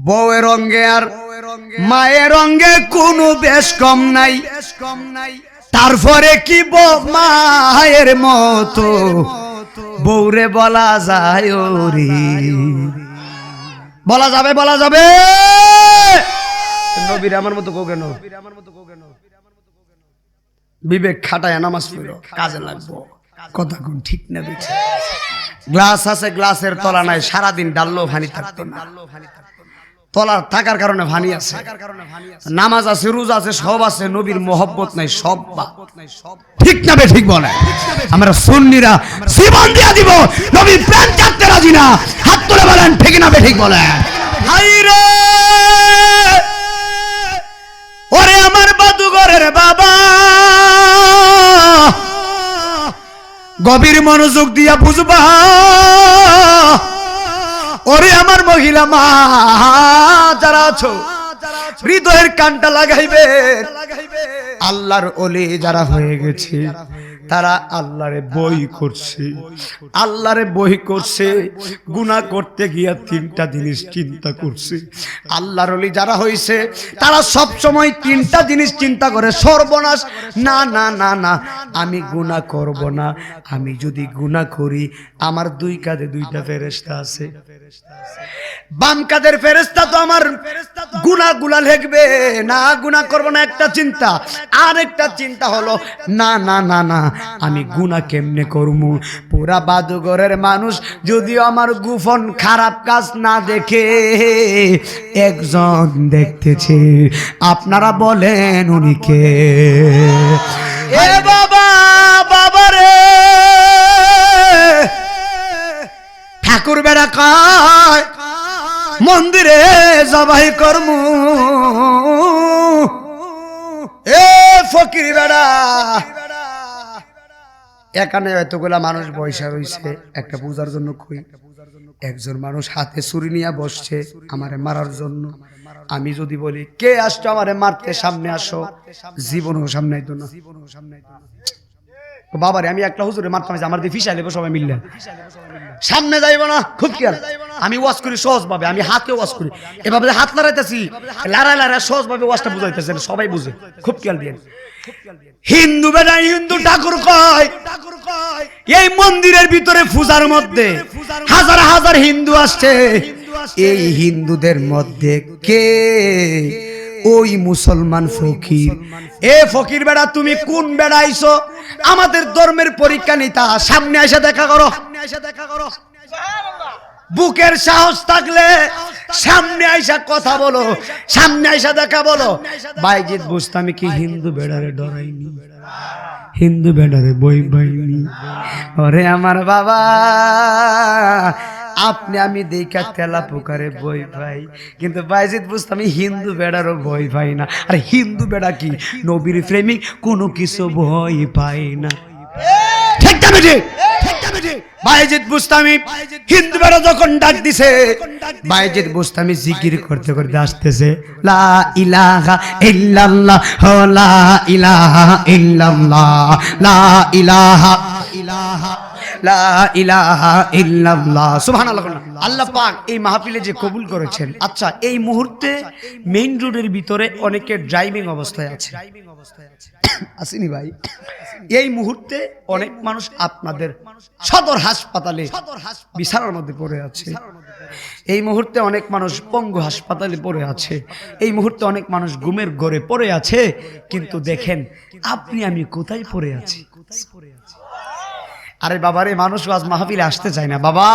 বউয়ের রঙে আর মায়ের রঙে কোনো বেশ কম নাই, তারপরে কি মায়ের মতো বউরে বলা যায় ওরে, বলা যাবে বলা যাবে। নবীর আমার মতো কো কেন, বিবেক খাটায় নামাজ পড়ো, কাজে লাগবো। কথা কোন ঠিক না বেঠিক? গ্লাস আছে, গ্লাসের তলা নাই, সারাদিন ডাললো ভানি থাকতো না, তলা থাকার কারণে ভানি আছে। নামাজ আছে, রোজা আছে, সব আছে, নবীর মোহব্বত নাই, সব ঠিক না বেঠিক বলে? আমরা সুন্নিরা জীবন দিয়া দিব, নবীর প্রেম চাইতে রাজি না। হাত তুলে বলেন ঠিক না বেঠিক বলে? হাই রে ওরে আমার বাদুঘরের বাবা, গভীর মনোযোগ দিয়া বুঝবা। ওরে আমার মহিলা মা যারা আছো, হৃদয়ের কানটা লাগাইবে। আল্লাহর ওলি যারা হয়ে গেছে তারা আল্লাহরে বই করছে, আল্লাহরে বই করছে। গুনাহ করতে গিয়া তিনটা জিনিস চিন্তা করছে। আল্লাহর ওলি যারা হইছে তারা সব সময় তিনটা জিনিস চিন্তা করে, সর্বনাশ, না না না না আমি গুনাহ করব না। আমি যদি গুনাহ করি আমার দুই কাঁধে দুইটা ফেরেশতা আছে, বাম কাঁধের ফেরেশতা তো আমার গুনাহগুলা লিখবে না, গুনাহ করব না একটা চিন্তা। আর একটা চিন্তা হলো না না না না আমি গুনাহ কেমনে করব। পুরা বাদুঘরের মানুষ যদিও আমার গোপন খারাপ কাজ না দেখে, একজন দেখতেছে। আপনারা বলেন উনি কে? এ বাবা, বাবা রে, ঠাকুর বেড়া কয় মন্দিরে জবাই করমু। এ ফকির বেড়া, এখানে এতগুলা মানুষ বৈশা রইছে একটা পূজার জন্য। কই একজন মানুষ হাতে ছুরি নিয়ে বসছে আমারে মারার জন্য। আমি যদি বলি কে আসছো আমারে মারতে, সামনে আসো, জীবনও সামনে আইতো না। বাবারে আমি একটা হুজুরে মারতাম, আমার দিয়ে ফিসাই লেবো সবাই মিললে, সামনে যাইব না। খুব খেয়াল, আমি ওয়াজ করি সহজ ভাবে, আমি হাতে ওয়াজ করি, এভাবে হাত লড়াইতেছি, লড়াই লড়াই সহজ ভাবে ওয়াজটা বুঝাইতেছেন, সবাই বুঝে। খুব খেয়াল দিয়ে হিন্দু বেটা হিন্দু ঠাকুর কয়, এই মন্দিরের ভিতরে পূজার মধ্যে হাজার হাজার হিন্দু আসছে। এই হিন্দুদের মধ্যে কে ওই মুসলমান ফকির? এ ফকির বেড়া তুমি কোন বেড়া আইছো? আমাদের ধর্মের পরীক্ষা নিতা, সামনে এসে দেখা করো। বুকের সাহস থাকলে সামনে আইসা কথা বলো, সামনে আইসা দেখা বলো। বাইজিৎ বুস্তামি কি হিন্দু বেড়ারে ডরাইনি, হিন্দু বেড়ারে বই বাইনি? ওরে আমার বাবা, আপনি আমি দেখা তেলা পোকারে বই পাই, কিন্তু বাইজিৎ বুস্তামি হিন্দু বেড়ারও ভয় পাই না। আর হিন্দু বেড়া কি নবীর প্রেমিক, কোনো কিছু ভয় পায় না। ঠিক না বেটি? বাইজিৎ বুস্তামি হিন্দু বেড়া যখন ডাক দিছে, বাইজিৎ বুস্তামি জিকির করতে করতে আসতেছে, লা ইলাহা ইল্লাল্লাহ, লা ইলাহা ইল্লাল্লাহ, লা ইলাহা ইলাহা লা ইলাহা ইল্লাল্লাহ, সুবহানাল্লাহ। আল্লাহ পাক এই মাহফিলে যে কবুল করেছেন। আচ্ছা, এই মুহূর্তে মেইন রোডের ভিতরে অনেকে ড্রাইভিং অবস্থায় আছে, আসেনি ভাই? এই মুহূর্তে অনেক মানুষ আপনাদের সদর হাসপাতালে বিছানার মধ্যে পড়ে আছে। এই মুহূর্তে অনেক মানুষ পঙ্গু হাসপাতালে পড়ে আছে। এই মুহূর্তে অনেক মানুষ ঘুমের ঘরে পড়ে আছে। কিন্তু দেখেন আপনি আমি কোথায় পড়ে আছি? আরে বাবারে, মানুষ আজ মাহফিলে আসতে চায় না বাবা।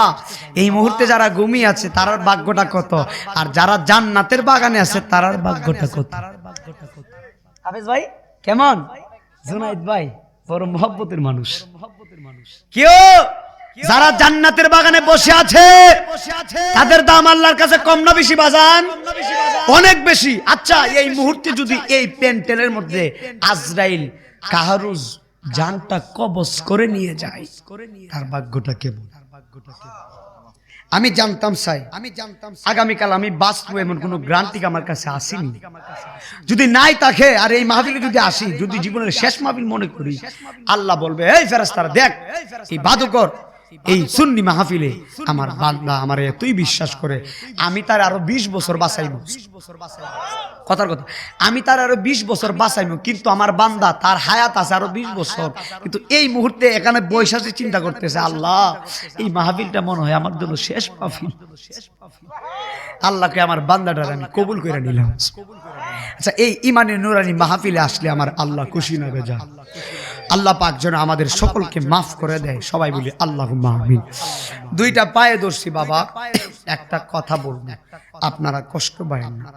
এই মুহূর্তে যারা ঘুমিয়ে আছে তারার ভাগ্যটা কত, আর যারা জান্নাতের বাগানে আছে তারার ভাগ্যটা কত? হাফেজ ভাই কেমন? জুনাইদ ভাই বড় মহব্বতের মানুষ। কেউ যারা জান্নাতের বাগানে বসে আছে তাদের দাম আল্লাহর কাছে কম না বেশি বাজান? অনেক বেশি। আচ্ছা, এই মুহূর্তে যদি এই প্যান্টেলের মধ্যে আজরাইল কাহারুজ জানটা কবজ করে নিয়ে যায়, তার ভাগ্যটা কেমন? আমি জানতাম চাই, আগামীকাল আমি বাঁচবো এমন কোন গ্রান্টি আমার কাছে আসেনি। যদি নাই থাকে, আর এই মাহফিলে যদি আসি, যদি জীবনের শেষ মাহফিল মনে করি, আল্লাহ বলবে এই ফেরেশতারা দেখ এই বাদুকর এই সুন্নি মাহফিলে আমার বান্দা আমার এতই বিশ্বাস করে, আমি তার আরো 20 বছর বাঁচাইবো। কথার কথা, আমি তার আরো 20 বছর বাঁচাইবো, কিন্তু আমার বান্দা তার হায়াত আছে আরো 20 বছর, কিন্তু এই মুহূর্তে এখানে বৈশাখী চিন্তা করতেছে, আল্লাহ এই মাহফিলটা মনে হয় আমার জন্য শেষ মাহফিল। আল্লাহকে আমার বান্দাটার আমি কবুল করে নিলাম। আচ্ছা, এই ইমানে নুরানি মাহফিলে আসলে আমার আল্লাহ খুশি না বেজা? আল্লাহ পাক যেন আমাদের সকলকে মাফ করে দেয়, সবাই বলি আল্লাহুম্মা আমিন। দুইটা পায়ে ধরছি বাবা, একটা কথা বলবো, আপনারা কষ্ট পাবেন না।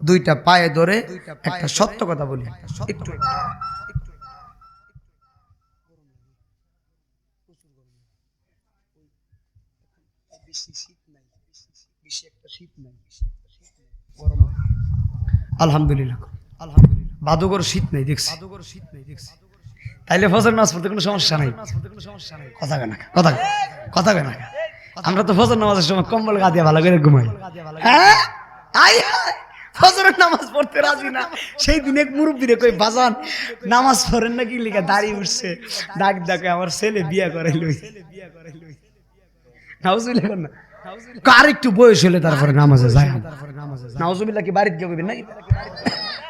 দুইটা পায়ে ধরে একটা সত্য কথা বলি, একটু আলহামদুলিল্লাহ, আলহামদুলিল্লাহ, বাদুগর শীত নেই দেখছি, তাইলে ফজর নামাজ পড়তে কোনো সমস্যা নাই। কথা কেনা কথা কথা কেনা, আমরা তো ফজর নামাজের সময় কম্বল গাদিয়া ভালো করে ঘুমাই। হ্যাঁ, ফজরের নামাজ পড়তে রাজি না। সেই দিন এক মুরব্বীরে কই, বাজান নামাজ পড়েন নাকি লিখা দাঁড়িয়ে উঠছে, ডাক ডাকে আমার ছেলে বিয়া করাইলই। নাউজুবিল্লাহ না, কার একটু বয়স হলে তারপরে নামাজে যায়। নাউজুবিল্লাহ কি বাড়িতে গিয়ে কইবেন নাকি?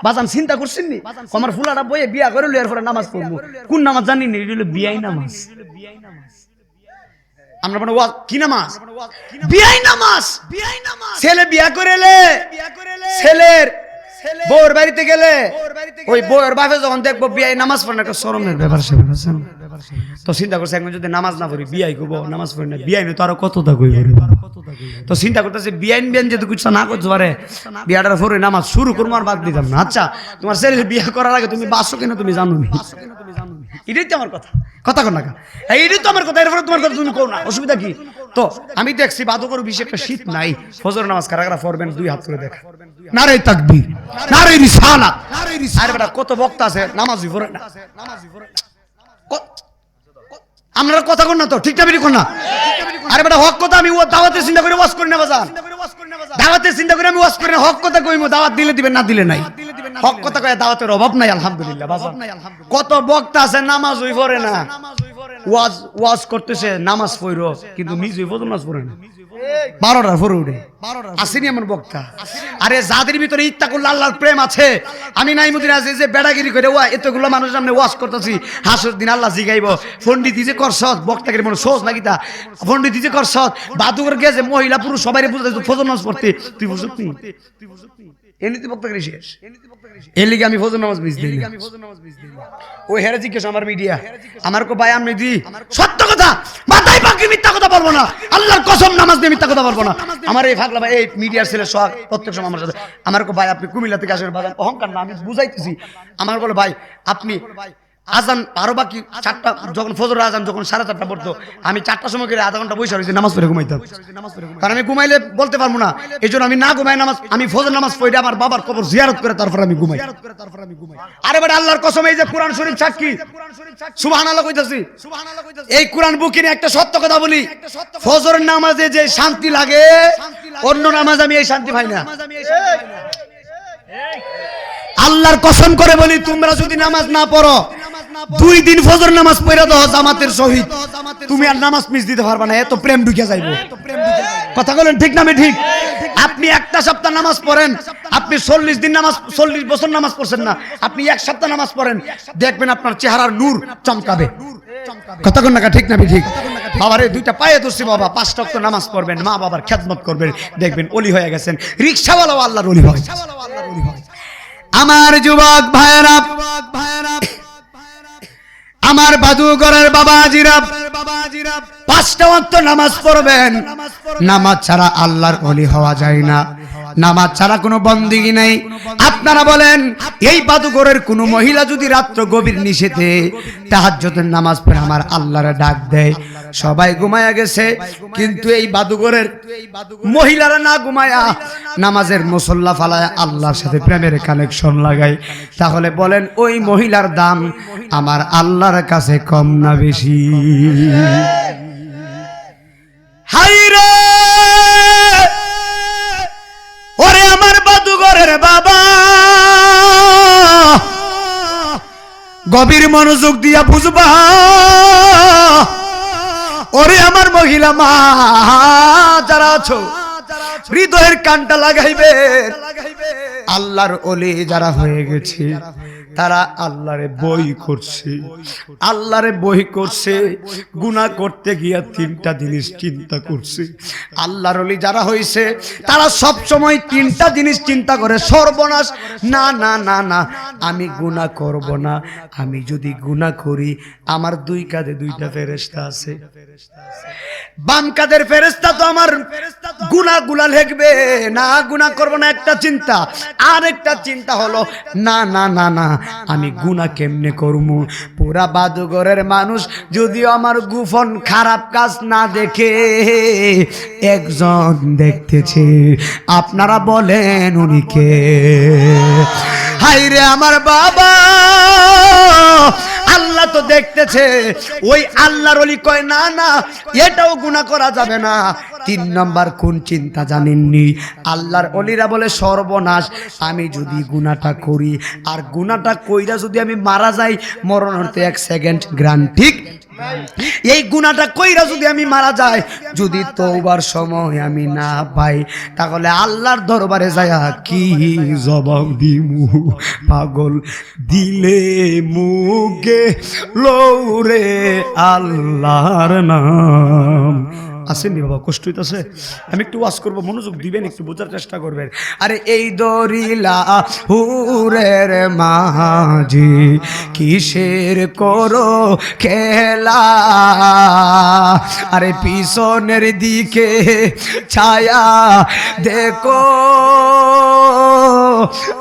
বাজান চিন্তা করছেন নি, আমার ফুলাটা বইয়ে বিয়া করে লই, এরপরে নামাজ পড়বো। কোন নামাজ জানি না, এটা হলো বিয়াই নামাজ। আমরা মানে কি নামাজ? বিয়াই নামাজ। ছেলে বিয়া করেলে, ছেলের বউর বাড়িতে গেলে ওই বউয়ের বাপে যখন দেখবো বিয়াই নামাজ পড়ে না, একটা শরমের ব্যাপার সেবার আছে। তো চিন্তা করছে, একজন যদি নামাজ না পড়ি বিয়াই করবো, নামাজ পড়ি না, বিয়াই তো আরো কতটা কই করে। তো চিন্তা করতেছে, বিয়াইন বিয়ান যদি কিছু না করতে পারে, বিয়াটার পরে নামাজ শুরু করবো আর বাদ দিতাম না। আচ্ছা, তোমার ছেলে বিয়া করার আগে তুমি বাসো কেন তুমি জানো নি? এটাই তো আমার কথা, কথা কর না, এইটাই তো আমার কথা। এরপরে তোমার কথা তুমি কো না, অসুবিধা কি? তো আমি দেখছি বাদুকর বেশি একটা শীত নাই, ফজর নামাজ কারা কারা পড়বেন দুই হাত করে দেখা। নারে তাকবীর, নারে রিসালাত। আরে বেটা কত বক্তা আছে নামাজই পড়ে না। আমরা কথা কর না তো, ঠিক না বেরি কর না। আরে বেটা হক কথা, আমি ও দাওয়াতে চিন্তা করে ওয়াজ করি না বাজান, দাওয়াতে চিন্তা করে আমি ওয়াজ করি না। হক কথা কইমু, দাওয়াত দিলে দিবেন না দিলে নাই। হক কথা কয় দাওয়াতের অভাব নাই আলহামদুলিল্লাহ বাজান। কত বক্তা আছে নামাজই পড়ে না, ওয়াজ ওয়াজ করতেছে নামাজ পড়ো, কিন্তু নিজেই ফজর নামাজ পড়ে না। 12টার পরে উঠে আসেনি এমন বক্তা। আরে যাদের ভিতরে ইত্তাকুল্লাহ আল্লাহর প্রেম আছে, আমি নাইমুদ্দিন আছি যে বেড়াগিরি করে ওয়া এতগুলো মানুষের সামনে ওয়াজ করতেছি, হাসর দিন আল্লাহ জিগাইব পণ্ডিত যে করছত, বক্তাকে মনে সোজ নাকি তা পণ্ডিত যে করছত, বাদুকর গেছে মহিলা পুরুষ সবাই বুঝতে ফজর নামাজ পড়তে, তুই বুঝত নি? এমনিতে বক্তা করি শেষ, এর লিগে আমি ফজর নামাজ মিস দিই। ওই হেরে জিজ্ঞেস আমার মিডিয়া, আমার কো ভাই আমি দি সত্য কথা, মাথায় পাকি মিথ্যা কথা বলবো না, আল্লাহর কসম নামাজ দিয়ে মিথ্যা কথা বলবো না। আমার এই ফাগলা ভাই, এই মিডিয়ার ছেলে সব প্রত্যেক সময় আমার সাথে, আমার কো ভাই আপনি কুমিল্লা থেকে আসেন বাজান, অহংকার না, আমি বুঝাইতেছি। আমার বলে ভাই আপনি আজান আরো বাকি 4টা, যখন ফজর আজান যখন 4:30 পড়তো, আমি 4টার সময় করে আধা ঘন্টা বসে রয়েছি নামাজ পড়ে ঘুমাইতাম, কারণ আমি ঘুমাইলে বলতে পারবো না। এই জন্য আমি না ঘুমাই নামাজ, আমি ফজর নামাজ পড়ে আমার বাবার কবর জিয়ারত করে তারপর আমি ঘুমাই। আরে বেটা আল্লাহর কসম, এই যে কোরআন শরীফ সাক্ষী, সুবহানাল্লাহ কইতাছি, এই কোরআন বুকে নিয়ে একটা সত্য কথা বলি, ফজরের নামাজে যে শান্তি লাগে অন্য নামাজ আমি এই শান্তি পাই না। আল্লাহর কসম করে বলি, তোমরা যদি নামাজ না পড়ো, 2 দিন ফজর নামাজ পড়ে দাও জামাতের সহিত, তুমি আর নামাজ মিস দিতে পারবে না, এত প্রেম ঢুকে যাইবো। কথা বলেন ঠিক না? আমি ঠিক। আপনি একটা সপ্তাহ নামাজ পড়েন, আপনি 40 দিন নামাজ, 40 বছর নামাজ পড়ছেন না, আপনি এক সপ্তাহ নামাজ পড়েন, দেখবেন আপনার চেহারার নূর চমকাবে। কথা কন না, ঠিক না? আমি ঠিক। বাবার এই দুইটা পায়ে ধরছি বাবা, 5 ওয়াক্ত নামাজ পড়বেন, মা বাবার খেদমত করবেন, দেখবেন ওলি হয়ে গেছেন। রিকশাওয়ালাও আল্লাহর ওলি হয়। আমার যুবক ভাইয়েরা, আমার বাদুগরের বাবাজিরা, 5টা ওয়াক্ত নামাজ পড়বেন। নামাজ ছাড়া আল্লাহর ওলি হওয়া যায় না, নামাজ ছাড়া কোনো বন্দেগী নাই। আপনারা বলেন, এই বাদুগরের কোনো মহিলা যদি রাত্র গভীর নিশীথে তাহাজ্জুদের নামাজ পড়ে আমার আল্লাহরে ডাক দেয়, সবাই ঘুমায়া গেছে, কিন্তু এই বাদুগরের মহিলারা না ঘুমায়া নামাজের মুসল্লা ফালায় আল্লাহর সাথে প্রেমের কানেকশন লাগায়, তাহলে বলেন ওই মহিলার দাম আমার আল্লাহর কাছে কম না বেশি? হাইরে ওরে আমার বাদুগরের বাবা, গভীর মনোযোগ দিয়া বুঝবা, ওরে আমার মহিলা মা যারা আছো, হৃদয়ের কানটা লাগাইবে। আল্লাহর ওলি যারা হয়ে গেছে তারা আল্লাহরে বই করছে, আল্লাহরে বই করছে। গুনাহ করতে গিয়া তিনটা জিনিস চিন্তা করছে। আল্লাহর ওলি যারা হইছে তারা সব সময় তিনটা জিনিস চিন্তা করে, সর্বনাশ, না না না না, আমি গুনাহ করব না। আমি যদি গুনাহ করি আমার দুই কাঁধে দুইটা ফেরেশতা আছে, বাম কাঁধের ফেরেশতা তো আমার গুনাহগুলা লিখবে না, গুনাহ করব না একটা চিন্তা। আর একটা চিন্তা হলো না না না না, আমি গুনাহ কেমনে করব। পুরা বাদুঘরের মানুষ যদিও আমার গোপন খারাপ কাজ না দেখে, একজন দেখতেছে। আপনারা বলেন উনি কে? হায়রে আমার বাবা, আল্লাহ তো দেখতেছে। ওই আল্লাহর ওলি কয় না না, এটাও গুনাহ করা যাবে না। 3 নাম্বার কোন চিন্তা জানেননি? আল্লাহর ওলিরা বলে সর্বনাশ, আমি যদি গুনাহটা করি আর গুনাহটা কইরা যদি আমি মারা যাই, মরণ হতে 1 সেকেন্ড গ্যারান্টি। এই গুনাহটা কইরা যদি আমি মারা যাই, যদি তওবার সময় আমি না পাই, তাহলে আল্লাহর দরবারে যায়া কি জবাব দিমু? পাগল দিলে মুগে লৌরে আল্লাহর নাম। আসেননি বাবা, কষ্ট হইতেছে? আমি একটু ওয়াজ করবো, মনোযোগ দিবেন, একটু বোঝার চেষ্টা করবেন। আরে এই দরিলা হুরের মাঝি কিসের করো খেলা? আরে পিছনের দিকে ছায়া দেখো,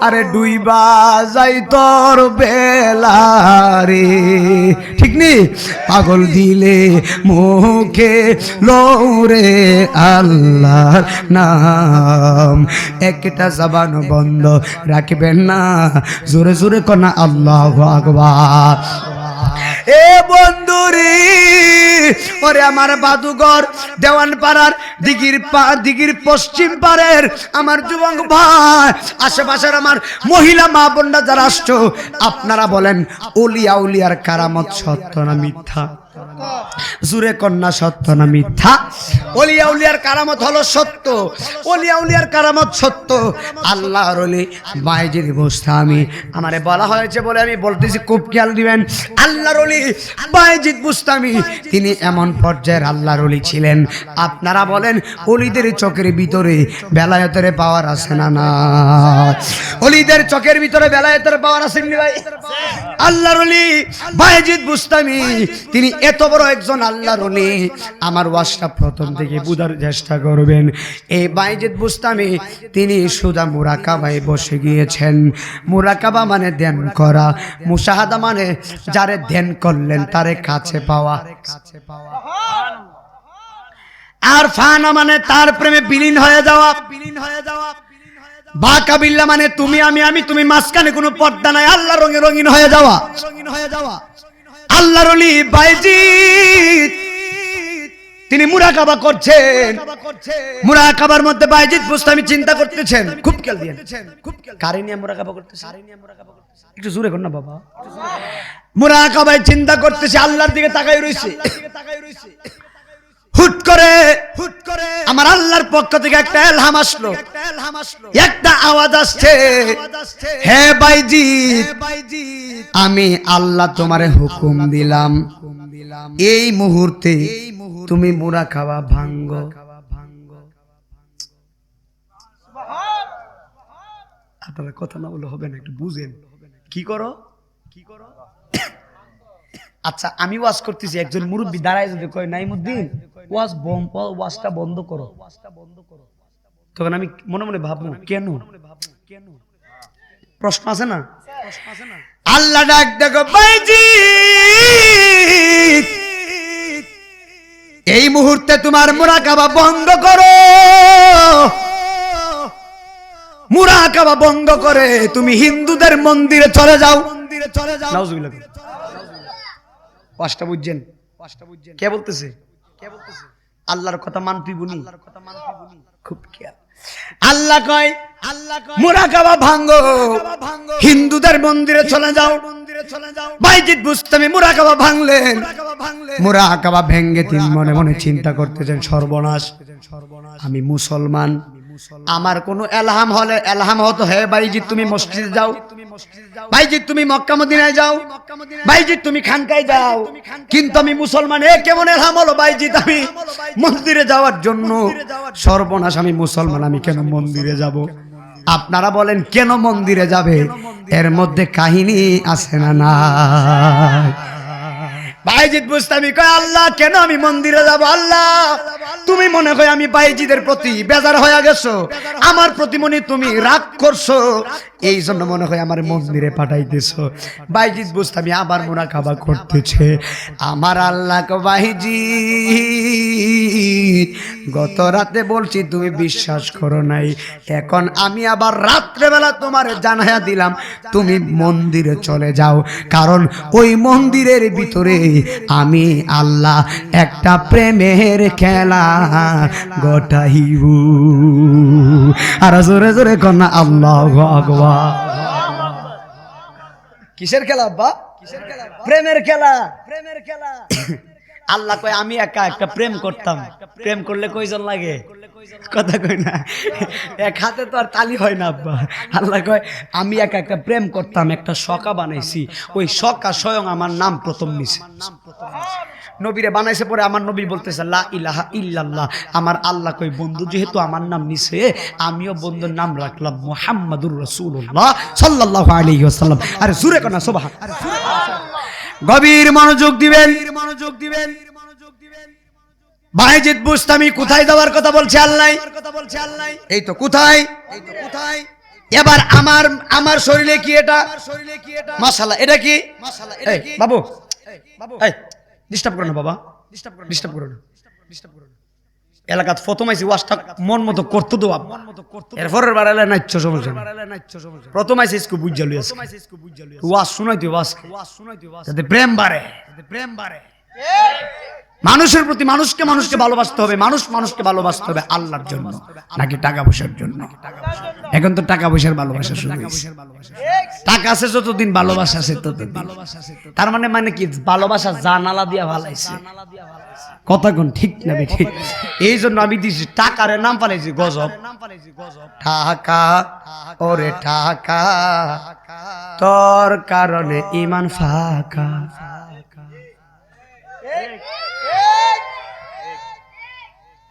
আরে ডুইবা যাই তোর বেলা রে। ঠিক নি? পাগল দিলে মুখে লৌরে আল্লাহর নাম, একটা জবান বন্ধ রাখবেন না। জোরে জোরে কনা আল্লাহু আকবার। এ বন্ধুরে, ওরে আমার বাদুঘর দেওয়ানপাড়ার দিঘির পশ্চিম পারের আমার যুবক ভাই, আশেপাশের আমার মহিলা মা বোনরা যারা আসছো, আপনারা বলেন ওলিয়া উলিয়ার কারামত সত্য না মিথ্যা? জুরে কন্যা সত্য না মিথ্যা? ওলিয়া উলিয়ার কারামত হলো সত্য, ওলিয়া উলিয়ার কারামত সত্য। আল্লাহর ওলি বাইজিদ বুস্তামি, আমারে বলা হয়েছে বলে আমি বলতেছি, খুব খেয়াল দিবেন। আল্লাহর ওলি বাইজিদ বুস্তামি তিনি এমন পর্যায়ের আল্লাহর ওলি ছিলেন। আপনারা বলেন ওলিদের চোখের ভিতরে বেলায়েতের পাওয়ার আছে না না? ওলিদের চোখের ভিতরে বেলায়েতের পাওয়ার আছে নি ভাই? আল্লাহর ওলি বাইজিদ বুস্তামি তিনি এত বড় একজন আল্লাহর ওলি। আমার ওয়াজটা প্রথম থেকে বুঝার চেষ্টা করবেন। এই বাইজিদ বুস্তামি তিনি সুদা মুরাকাবায় বসে গিয়েছেন। মুরাকাবা মানে ধ্যান করা, মুশাহাদা মানে যারে ধ্যান করলেন তারে কাছে পাওয়া, আর ফানা মানে তার প্রেমে বিলীন হয়ে যাওয়া। বাকাবিল্লা মানে তুমি আমি আমি তুমি, মাঝখানে কোনো পর্দা নাই, আল্লাহ রঙে রঙিন হয়ে যাওয়া। আল্লাহর ওলি বাইজিদ তিনি মুরাকাবা করছেন। মুরাকাবার মধ্যে বাইজিদ বুস্তামি চিন্তা করতেছেন। খুব খেয়াল দিয়েন, কারে নিয়ে মুরাকাবা করতেছেন? একটু জোরে কর না বাবা। মুরাকাবায় চিন্তা করতেছে, আল্লাহর দিকে তাকাই রইছে। হুট করে আমার আল্লাহর পক্ষ থেকে একটা এলহাম আসলো, একটা আওয়াজ আসছে, হে বাইজিদ, আমি আল্লাহ তোমারে হুকুম দিলাম, এই মুহূর্তে তুমি মুরাকাবা ভাঙ্গো। আপনারা কথা না বলে হবে না, একটু বুঝেন। কি করো? আচ্ছা আমি ওয়াজ করতেছি, একজন মুরব্বী দাঁড়ায় যদি কয় নাইমুদ্দিন ওয়াজটা বন্ধ করো, তখন আমি মনে মনে ভাববো কেন? প্রশ্ন আছে না? আল্লাহ ডাক দেখো, বাইজিদ এই মুহূর্তে তোমার মুরাকাবা বন্ধ করো। মুরাকাবা বন্ধ করে তুমি হিন্দুদের মন্দিরে চলে যাও। নাউজুবিল্লাহ। পাঁচটা বুঝছেন? কে বলতেছে? আল্লাহর কথা মানবি বুনি? খুব খেয়াল। আল্লাহ কয় মুরাকাবা ভাঙ্গো, হিন্দুদের মন্দিরে চলে যাও। বাইজিদ বুস্তামি মুরাকাবা ভাঙলেন। মুরাকাবা ভেঙ্গে তিনি মনে মনে চিন্তা করতেছেন, সর্বনাশ, আমি মুসলমান, আমার কোন এলহাম হলে এলহাম হতো, হে বাইজিদ তুমি মসজিদে যাও, বাইজিদ তুমি মক্কা মদিনায় যাও, বাইজিদ তুমি খানকায় যাও, কিন্তু আমি মুসলমান। এ কেমন এলহাম হলো বাইজিদ আমি মন্দিরে যাওয়ার জন্য? সর্বনাশ, আমি মুসলমান, আমি কেন মন্দিরে যাব? আপনারা বলেন কেন মন্দিরে যাবে? এর মধ্যে কাহিনী আছে না? না, বাইজিদ বুস্তামি কয়, আল্লাহ কেন আমি মন্দিরে যাব? আল্লাহ তুমি মনে হয় আমি বাইজিদের প্রতি বেজার হয়ে গেছো, আমার প্রতি মনে তুমি রাগ করছো, এই জন্য মনে হয় আমার মন্দিরে পাঠাইতেছো। বাইজিদ বুস্তামি আবার মুরাকাবা করতেছে, আমার আল্লাহ বাইজিদ গত রাতে বলছি তুমি বিশ্বাস করো নাই, এখন আমি আবার রাত্রেবেলা তোমার জানাইয়া দিলাম তুমি মন্দিরে চলে যাও, কারণ ওই মন্দিরের ভিতরে আমি আল্লাহ একটা প্রেমের খেলা গটাইব। আর জোরে জোরে কন্যা আল্লাহু আকবার। কিসের খেলা আব্বা? প্রেমের খেলা। প্রেমের খেলা। আল্লাহ কয় আমি একা একটা প্রেম করতাম, প্রেম করলে কয়জন লাগে? কথা কই না, এক হাতে তো আর তালি হয় না আব্বা। আল্লাহ কয় আমি একা একটা প্রেম করতাম, একটা শকা বানাইছি, ওই শকা স্বয়ং আমার নাম প্রথম নিছে। নবীরে বানাইছে, পরে আমার নবী বলতেছে লা ইলাহা ইল্লাল্লাহ। আমার আল্লাহ কই বন্ধু যেহেতু আমার নাম নিছে, আমিও বন্ধুর নাম রাখলাম মুহাম্মাদুর রাসূলুল্লাহ সাল্লাল্লাহু আলাইহি ওয়াসাল্লাম। আরে জোরে কোনা সুবহান। গভীর মনোযোগ দিবেন, মনোযোগ দিবেন। বাইজিদ বুস্তামি কোথায় যাওয়ার কথা বলছে আল্লাহ? এই তো কোথায়, এই তো কোথায়। এবার আমার শরীরে কি এটা? মাশাআল্লাহ, এটা কি? এই বাবু, এই ডিস্টার্ব করো না বাবা, ডিস্টার্ব করো না। এলাকাত প্রথম আইছি ওয়াজটা মন মতো করতে দাও আব্বা, এরপরের বার এলে নাইচ্ছ সমস্যা না। প্রথম আইছি ইসকু বুঝ জালু আছে ওয়াজ শুনাইতে, ওয়াজ যাতে প্রেম বাড়ে, প্রেম বাড়ে। মানুষের প্রতি মানুষকে ভালোবাসতে হবে, মানুষকে ভালোবাসতে হবে আল্লাহর জন্য, নাকি টাকা পয়সার জন্য? এখন তো টাকা পয়সার ভালোবাসা শুরু হয়েছে। টাকা আছে যতদিন ভালোবাসা আছে ততদিন। তার মানে কি ভালোবাসা জানালা দিয়া ভালাইছে, কথা কোন ঠিক না ঠিক? এই জন্য আমি দিছি টাকারে নাম পালাইছি গজব। টাকা ওরে টাকা, তোর কারণে ইমান ফাঁকা।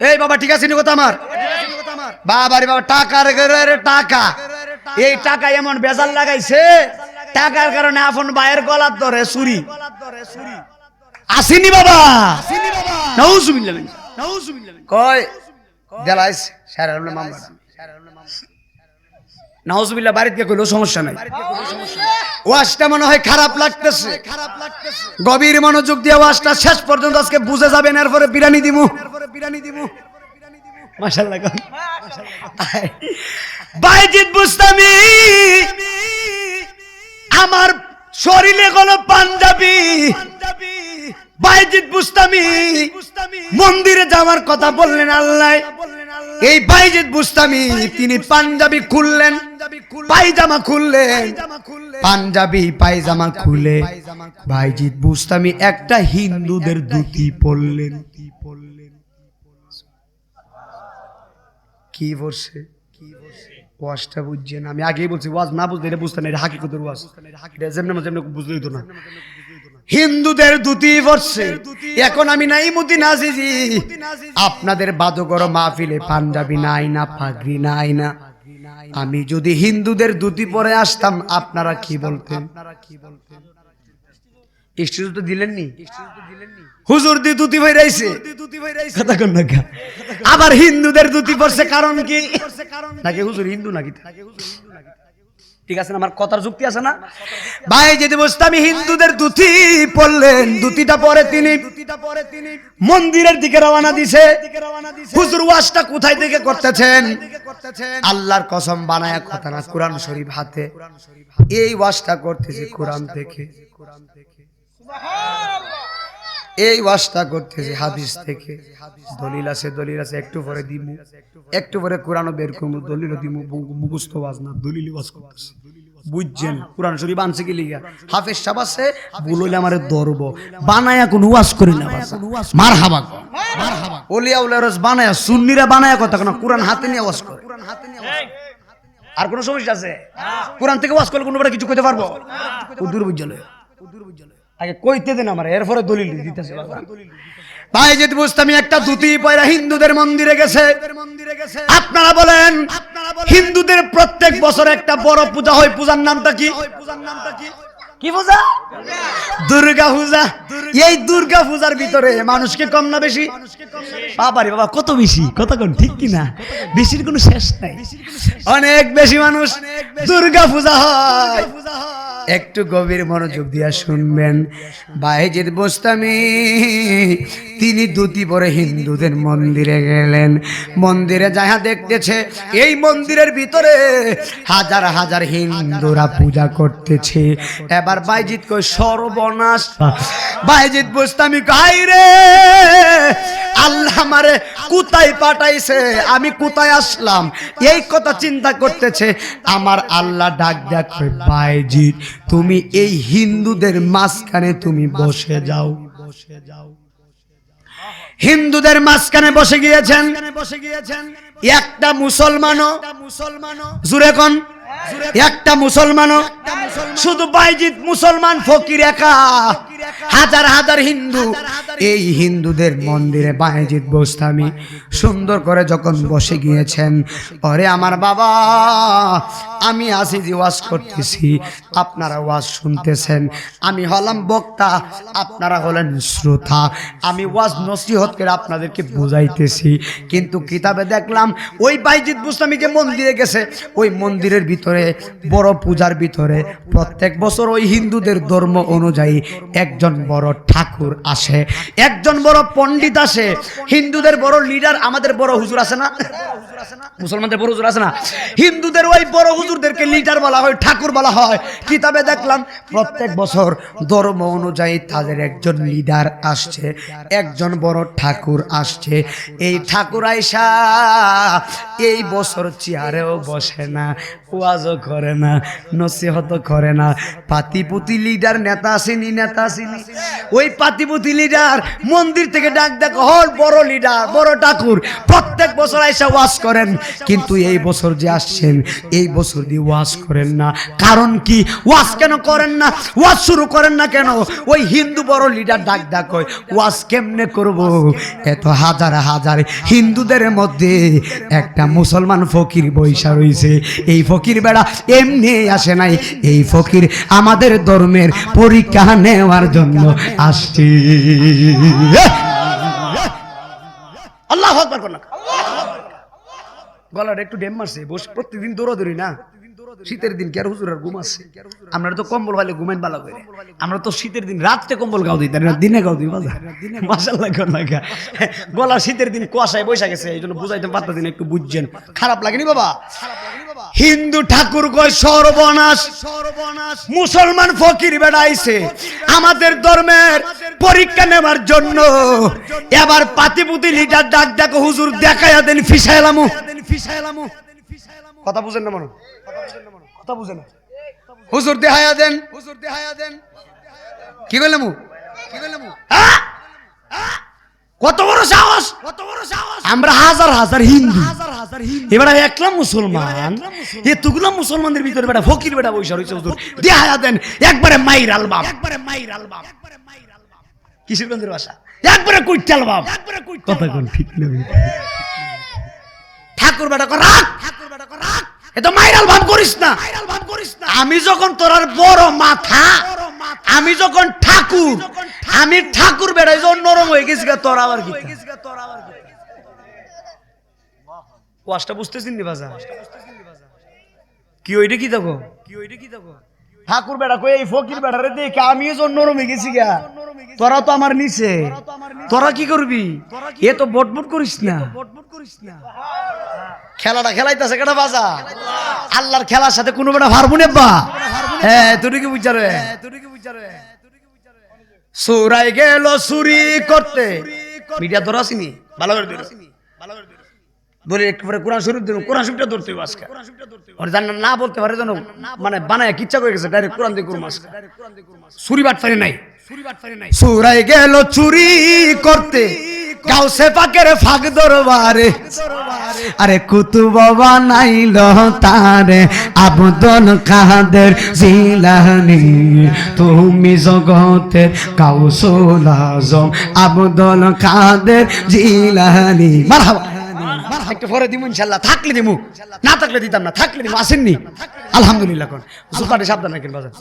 এই বাবা ঠিক আছে নি কথা আমার? বাবা রে বাবা, টাকা রে টাকা, এই টাকা এমন বেজাল লাগাইছে, টাকার কারণে আপন ভাইয়ের গলার ধরে চুরি। আসেনি বাবা, নাউজুবিল্লাহ, কয় দেলাইস সারার মামলা, নাউজুবিল্লাহ বাড়িতে কইলো সমস্যা নাই। ওয়াজটা মনে হয় খারাপ লাগতেছে, গভীর মনোযোগ দিয়ে ওয়াজটা শেষ পর্যন্ত আজকে বুঝে যাবেন, এরপরে বিরানি দিমু। মাশাআল্লাহ। বাইজিদ বুস্তামি আমার শরীরে কোন পাঞ্জাবি, বাইজিদ বুস্তামি মন্দিরে যাওয়ার কথা বললেন আল্লাহ। এই বাইজিদ বুস্তামি তিনি পাঞ্জাবি খুললেন, পায়জামা খুললেন, পাঞ্জাবি পায়জামা খুলে বাইজিদ বুস্তামি একটা হিন্দুদের ধুতি পরলেন। কি বলছে? ওয়াজটা বুঝছেন? আমি আগেই বলছি ওয়াজ না বুঝলে এটা বুঝতে না, এটা হাকিকতের ওয়াজ, এটা যেমন বুঝলেই তো না। হিন্দুদের ধুতি পরছে। এখন আমি নাইমুদ্দিন আজিজি, আপনাদের বাদগর মাহফিলে পাঞ্জাবি নাই না, পাগড়ি নাই না। আমি যদি হিন্দুদের ধুতি পরে আসতাম আপনারা কি বলতেন? স্টেজ তো দিলেননি, হুজুর দি ধুতি পরাইছে, আবার হিন্দুদের ধুতি পরছে, কারণ কি? নাকি হুজুর হিন্দু নাকি? ঠিক আছে না, আমার কথার যুক্তি আছে না? বাইজিদ বুস্তামি হিন্দুদের ধুতি পরলেন, ধুতিটা পরে তিনি মন্দিরের দিকে রওনা দিছে। হুজুর ওয়াজটা কোথায় থেকে করতেছেন? আল্লাহর কসম বানায়া কথা না, কোরআন শরীফ হাতে এই ওয়াজটা করতেছে কোরআন থেকে, এই ওয়াজটা করতেছে হাদিস থেকে। দলিল আছে, দলিল আছে, একটু পরে দিমু, একটু পরে কোরআনও বের করবো, দলিলও দিমু। মুখস্থ ওয়াজ না, দলিল ওয়াজ করতেছে। বুঝছেন কুরআন শরীফ আনছে কি লিগা হাফেজ সাহেব আছে ভুল হইলে আমারে ধরব বানায়া কোন ওয়াজ করি না মারহাবা মারহাবা ওলিয়া উলারস বানায়া সুন্নিরা বানায়া কথা না কুরআন হাতে নিয়ে ওয়াজ করে আর কোন সমস্যা আছে কুরআন থেকে ওয়াজ করলে কোনবার কিছু কইতে পারবো উদুর বুঝলে আগে কইতে দেন আমার এরপরে দলিল দিতেছে বাবা বাইজিদ বুস্তামি একটা ধুতি পয়রা হিন্দুদের মন্দিরে গেছে আপনারা বলেন হিন্দুদের প্রত্যেক বছর একটা বড় পূজা হয় পূজার নামটা কি কি পূজা দুর্গা পূজা এই দুর্গা পূজার ভিতরে মানুষকে কম না বেশি বাবারে বাবা কত বেশি কত কোন ঠিক কি না বেশির কোনো শেষ নাই অনেক বেশি মানুষ দুর্গা পূজা হয় একটু গভীর মনোযোগ দিয়া শুনবেন বাইজিদ বুস্তামি তিনি ধুতি পরে হিন্দুদের মন্দিরে গেলেন মন্দিরে যাহা দেখতেছে এই মন্দিরের ভিতরে হাজার হাজার হিন্দুরা পূজা করতেছে এবার বাইজিদ কই সর্বনাশ বাইজিদ বুস্তামি কই রে আল্লাহ আমারে কোথায় পাঠাইছে আমি কোথায় আসলাম এই কথা চিন্তা করতেছে আমার আল্লাহ ডাক ডাক করে বাইজিদ তুমি এই হিন্দুদের মাঝখানে তুমি বসে যাও হিন্দুদের মাঝখানে বসে গিয়েছেন একটা মুসলমানও জুরে কোন একটা মুসলমানও শুধু বাইজিদ মুসলমান ফকির একা হাজার হাজার হিন্দু এই হিন্দুদের মন্দিরে বাইজিদ বুস্তামি সুন্দর করে যখন বসে গিয়েছেন ওরে আমার বাবা আমি আসি যে ওয়াজ করতেছি আপনারা ওয়াজ শুনতেছেন আমি হলাম বক্তা আপনারা হলেন শ্রোতা আমি ওয়াজ নসিহত করে আপনাদেরকে বুঝাইতেছি কিন্তু কিতাবে দেখলাম ওই বাইজিদ বুস্তামি যে মন্দিরে গেছে ওই মন্দিরের ভিতরে বড় পূজার ভিতরে প্রত্যেক বছর ওই হিন্দুদের ধর্ম অনুযায়ী একজন বড় ঠাকুর আসে একজন বড় পণ্ডিত আসে হিন্দুদের বড় লিডার আমাদের বড় হুজুর আছে না মুসলমানদের বড় হুজুর আছে না হিন্দুদের ওই বড় হুজুরদেরকে লিডার বলা হয় ঠাকুর বলা হয় কিতাবে দেখলাম প্রত্যেক বছর ধর্ম অনুযায়ী তাদের একজন লিডার আসছে একজন বড় ঠাকুর আসছে এই ঠাকুর আইসা এই বছর চেয়ারেও বসে না ওয়াজও করে না নসিহত করে না পাতিপুতি লিডার নেতা আসেনি ওই পাতিপুতি লিডার মন্দির থেকে ডাক দেখো হল বড় লিডার বড় ঠাকুর প্রত্যেক বছর আইসা ওয়াজ করেন কিন্তু এই বছর যে আসছেন এই বছর দিয়ে ওয়াজ করেন না কারণ কি ওয়াজ কেন করেন না ওয়াজ শুরু করেন না কেন ওই হিন্দু বড় লিডার ডাক ডাক হয় ওয়াজ কেমনে করব এত হাজার হাজার হিন্দুদের মধ্যে একটা মুসলমান ফকির বৈশা রইছে এই ফকির বেড়া এমনি আসে নাই এই ফকির আমাদের ধর্মের পরীক্ষা নেওয়ার জন্য আসছে আল্লাহু আকবার করুন গলাটা একটু ডেম মারছে বসে প্রত্যেকদিন দৌড়াদৌড়ি না শীতের দিন কি আর হুজুর আর ঘুম আসছে আমরা তো কম্বল ভালো ঘুমেন ভালো করে আমরা তো শীতের দিন রাতে কম্বল গাও দিই না দিনে গাও দিই মাশাআল্লাহ কন্যা গলা শীতের দিন কুয়াশায় বৈশা গেছে এই জন্য বুঝাইতে পারতা দিন একটু বুঝছেন খারাপ লাগেনি বাবা হিন্দু ঠাকুর কয় সর্বনাশ মুসলমান ফকির বেড়াইছে আমাদের ধর্মের পরীক্ষা নেওয়ার জন্য এবার পাতিপুতি লিডার ডাক ডাকো হুজুর দেখাইয়া দেন ফিসাইলামু কথা বুঝেন না মনে কথা বুঝেন হুজুর দেখাইয়া দেন কি বললাম কত বড় সাহস আমরা হাজার হাজার হিন্দু এবার একলা মুসলমান এতগুলো মুসলমানদের ভিতরে বেটা ফকির বেটা বৈশা রয়েছে হুজুর দেখাইয়া দেন একবারে মাইর আলবাম কিশোরগঞ্জের ভাষা একবারে কুইট আলবাম কথা কোন ঠিক নেই ঠাকুর বেটা কর রাখ এটা মাইরাল ভাব করিস না আমি যখন তোরার বড় মাথা আমি যখন ঠাকুর আমি ঠাকুর বেড়াই যখন নরম হয়ে গেছি তোর আবার কি ওয়াজটা বুঝতেছিস নি বাজা কি ওইটা কি দেখো ঠাকুর বেড়া কই এই ফকির বেড়ারে দেখে আমি যখন নরম হয়ে গেছি গা তোরা তো আমার নিচে তোরা কি করবি এ তো বটবট করিস না খেলাটা খেলাইতেছে কেটা বাজা আল্লাহর খেলার সাথে কোনো বেটা পারবো না বা হ্যাঁ তুই কি বুঝারে সুরাই গেল চুরি করতে মিডিয়া ধরা আসিনি ভালো করে বলে একটু পরে কোরআন শরীফ দিন, কোরআন শরীফটা ধরতে হবে আজকে। ওর জান না বলতে পারে যেন মানে বানায় কিচ্ছা করে গেছে, ডাইরেক্ট কোরআন দিয়ে করুম আজকে। চুরি বাটপারি নাই, চুরাই গেল চুরি করতে গাউসে পাকের ফাঁক দরবারে, আরে কুতুব বানাইল তারে আব্দুল কাদের জিলানী, তুমি জগতের গাউসুল আজম আব্দুল কাদের জিলানী। মারহাবা, একটু পরে দিমু ইনশাআল্লাহ, থাকলে দিমু, না থাকলে দিতাম না, থাকলে দিমু। আসেননি আলহামদুলিল্লাহ। কোন জুতাটা সাবধান রাখেন বাজার,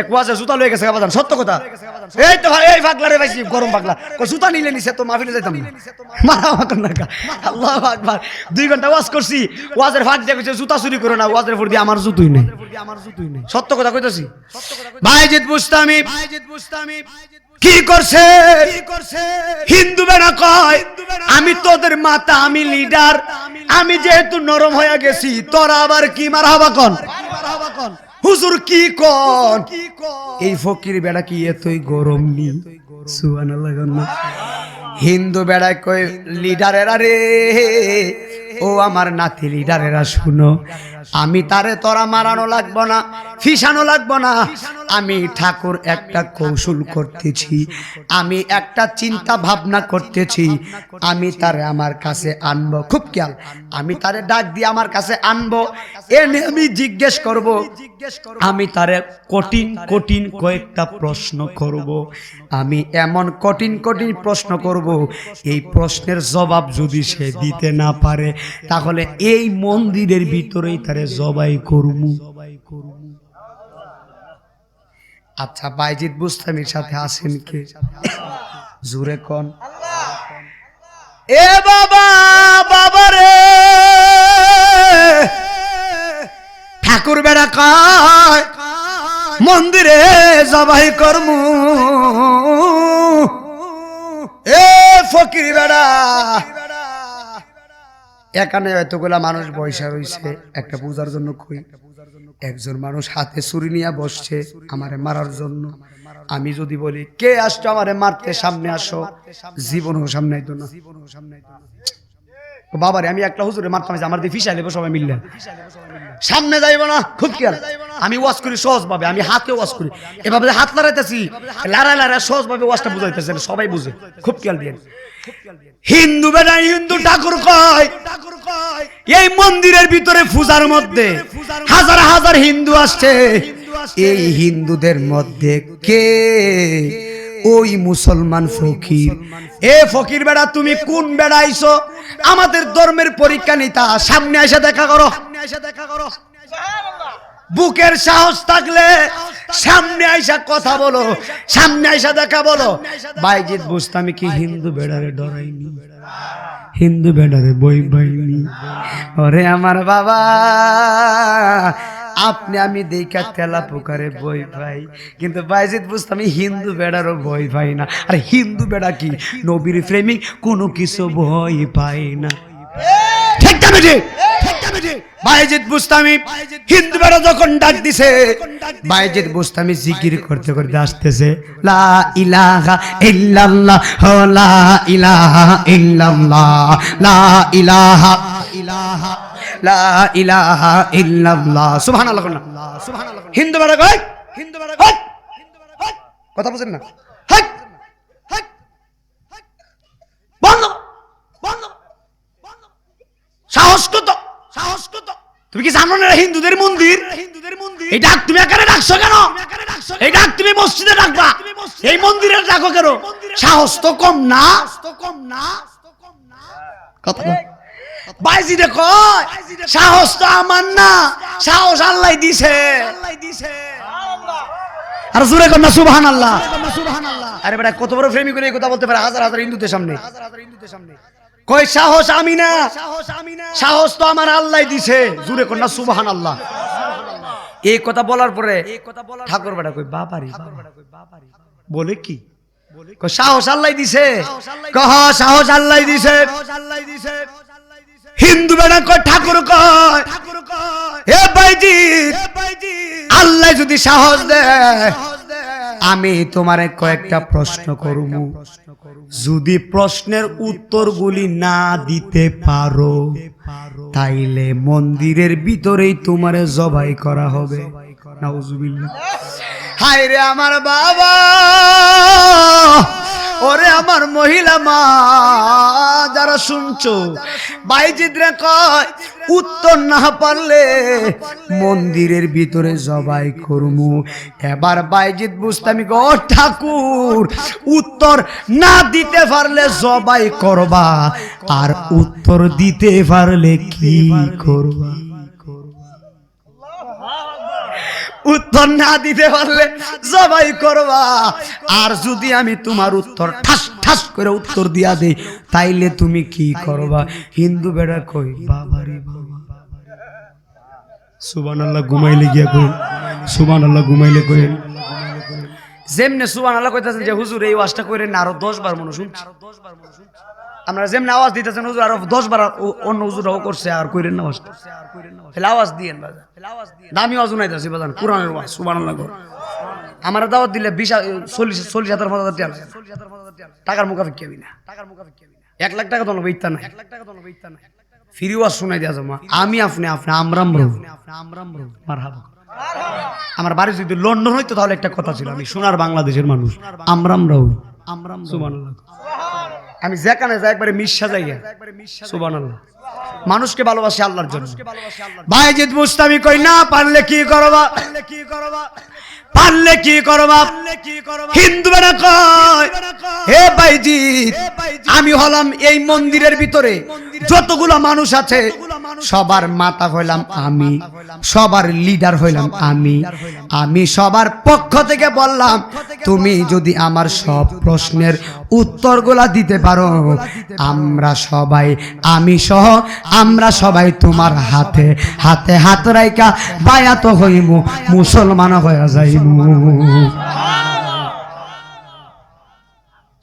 এক ওয়াজে জুতা লয়ে গেছে বাজার, সত্য কথা। এই তো এই পাগলারে পাইছি, গরম পাগলা, কই জুতা নিলে নিছে তো মাহফিলে যাইতাম না। মারহাবা কোন না, আল্লাহু আকবার। 2 ঘন্টা ওয়াজ করছি, ওয়াজের ফাঁক দিয়ে কইছে জুতা চুরি করো না, ওয়াজের পর দিয়ে আমার জুতোই নাই। সত্য কথা কইতাছি। বাইজিদ বুস্তামি কি করছে? হিন্দু বেড়া কয় আমি তোদের মাতা, আমি লিডার, আমি যেহেতু নরম হয়ে গেছি, তোরা আবার কি মারহাবা কোন? হুজুর কি কোন? এই ফকির বেড়া কি এতই গরম নি? সুবহানাল্লাহ। হিন্দু বেড়া কয় লিডারেরা রে, ও আমার নাতি লিডারেরা শুনো, আমি তারে তোরা মারানো লাগবো না, ফিসানো লাগবো না। আমি ঠাকুর একটা কৌশল করতেছি, আমি একটা চিন্তা ভাবনা করতেছি, আমি তারে আমার কাছে আনবো। খুব খেয়াল, আমি তারে ডাক দিয়ে আমার কাছে আনবো, এনে আমি জিজ্ঞেস করব, আমি তারে কঠিন কঠিন কয়েকটা প্রশ্ন করব, আমি এমন কঠিন কঠিন প্রশ্ন করব, এই প্রশ্নের জবাব যদি সে দিতে না পারে তাহলে এই মন্দিরের ভিতরেই তারে জবাই করবো। আচ্ছা, বাইজিদ বুস্তামির সাথে আছেন কে? জুরে কোন? এ বাবা, বাবা রে, ঠাকুর বেড়া কয় মন্দিরে জবাই করমু। এ ফকির বেড়া, এখানে এতগুলা মানুষ বৈশা রইছে একটা পূজার জন্য, কই একজন মানুষ হাতে ছুরি নিয়ে বসছে আমারে মারার জন্য। আমি যদি বলি কে আসছো আমারে মারতে, সামনে আসো, জীবনও সামনে আইতো না। বাবারে আমি একটা হুজুরে মারতাম, আমার দিয়ে ফিসাই লেবো সবাই মিললে, সামনে যাইব না। খুব খেয়াল, আমি ওয়াজ করি সহজ ভাবে, আমি হাতে ওয়াজ করি, এভাবে হাত লড়াইতেছি, লড়াই লড়াই সহজ ভাবে ওয়াজটা বুঝাইতেছে, সবাই বুঝে। খুব খেয়াল দিয়ে হিন্দু বেড়া হিন্দু ঠাকুর কয় এই মন্দিরের ভিতরে পূজার মধ্যে হাজার হাজার হিন্দু আসছে, এই হিন্দুদের মধ্যে কে ওই মুসলমান ফকির? এ ফকির বেড়া, তুমি কোন বেড়া আইছো? আমাদের ধর্মের পরীক্ষা নিতা, সামনে এসে দেখা করো। বুকের সাহস থাকলে সামনে আইসা কথা বলো, সামনে আইসা দেখা বলো। বাইজিদ বুস্তামি কি হিন্দু বেড়ারে ডরাইনি, হিন্দু বেড়ারে বই বাইনি? ওরে আমার বাবা, আপনি আমি দেখা তেলা পোকারে বই পাই, কিন্তু বাইজিদ বুস্তামি হিন্দু বেড়ারও ভয় পাই না। আর হিন্দু বেড়া কি নবীর প্রেমিক, কোনো কিছু ভয় পায় না। ঠিক না বেটি? বাইজিদ বুস্তামি হিন্দু বেড়া যখন ডাক দিছে, বাইজিদ বুস্তামি জিকির করতে করতে আসতেছে, লা ইলাহা ইল্লাল্লাহ, লা ইলাহা ইল্লাল্লাহ, লা ইলাহা ইলাহা, লা ইলাহা ইল্লাল্লাহ। সুবহানাল্লাহ। হিন্দু বেড়া কয়, হিন্দু বেড়া কয়, কথা বুঝেন না? বন্ধ বন্ধ, সাহস কত, সাহস কত! তুমি কি জানো না হিন্দুদের মন্দির? এই ডাক তুমি এখানে ডাকছো কেন? এই ডাক তুমি মসজিদে ডাকবা, এই মন্দিরে ডাকো কেন? সাহস তো কম না? কথা বাইজিদে কয় সাহস তো আমার না, সাহস আল্লাহ দিছে। আর জোরে কর না সুবহানাল্লাহ। আরে বেটা, কত বড় প্রেমিক করে এই কথা বলতে পারে হাজার হাজার হিন্দুদের সামনে? কই সাহস আমি না, সাহস তো আমার আল্লাহ দিছে। জোরে কর না সুবহানাল্লাহ। এই কথা বলার পরে ঠাকুর বেটা কই বাবারি, বলে কি কই সাহস আল্লাহ দিছে? কহ সাহস আল্লাহ দিছে। হিন্দু বেটা কয় ঠাকুর কয় এ বাইজিদ, আল্লাহ যদি সাহস দেয় আমি তোমারে কয়েকটা প্রশ্ন করব, যদি প্রশ্নের উত্তরগুলি না দিতে পারো তাইলে মন্দিরের ভিতরেই তোমারে জবাই করা হবে। নাউজুবিল্লাহ। হায় রে আমার বাবা, ওরে আমার মহিলা মা যারা শুনছো, বাইজিদ রে কয় উত্তর না পারলে মন্দিরের ভিতরে জবাই করমু। এবার বাইজিদ বুঝতামি গো ঠাকুর, উত্তর না দিতে পারলে জবাই করবা, আর উত্তর দিতে পারলে কি করবা? উত্তর না দিতে পারলে জবাই করবা, আর যদি আমি তোমার উত্তর ঠাস ঠাস করে উত্তর দিয়া দেই তাইলে তুমি কি করবা? হিন্দু বেড়া কই বাবারে বাবা, সুবহানাল্লাহ। ঘুমাইলে গিয়া কই সুবহানাল্লাহ, ঘুমাইলে কই যেমনে সুবহানাল্লাহ কইতাছেন যে হুজুর এই ওয়াজটা কইরেন না, আরো 10 বার মনে শুনছি। আমরা যেমন আওয়াজ দিতেছেন হুজুর আরো 10 বার অন্য হুজুরাও করছে, আর কইরেন না ওয়াজটা, তাহলে আওয়াজ দিয়েন বাজান, দামি আওয়াজ উনাইতাছি বাজান, কোরআনের ওয়াজ। সুবহানাল্লাহ। আমার দাওয়াত দিলে 40,000 টাকা টাকার মুখাফিক কেবি না, 1 লাখ টাকা তো বেইতা না, ফ্রি ওয়াজ শুনাই দেয়া জমা। আমি আপনি আমরাম রহু মারহাবা। আমার বাড়ি যদি লন্ডন হইতো তাহলে একটা কথা ছিল, আমি সোনার বাংলাদেশের মানুষ, আমরাম রহু সুবহানাল্লাহ। আমি যেখানে যাই একবারে মিশা যাইয়া সুবহানাল্লাহ। মানুষকে ভালোবাসি আল্লাহর জন্য। বাইজিদ বুস্তামি কই না পারলে কি করবা, পারলে কি করবা? হিন্দু বেটা কয় হে বাইজিদ, আমি হলাম এই মন্দিরের ভিতরে যতগুলো মানুষ আছে সবার মাতা হইলাম আমি, সবার লিডার হইলাম আমি সবার পক্ষ থেকে বললাম তুমি যদি আমার সব প্রশ্নের উত্তরগুলা দিতে পারো, আমরা সবাই, আমি সহ আমরা সবাই তোমার হাতে হাতে হাত রাইকা বায়াত হইমু, মুসলমান হয়ে যাইমু।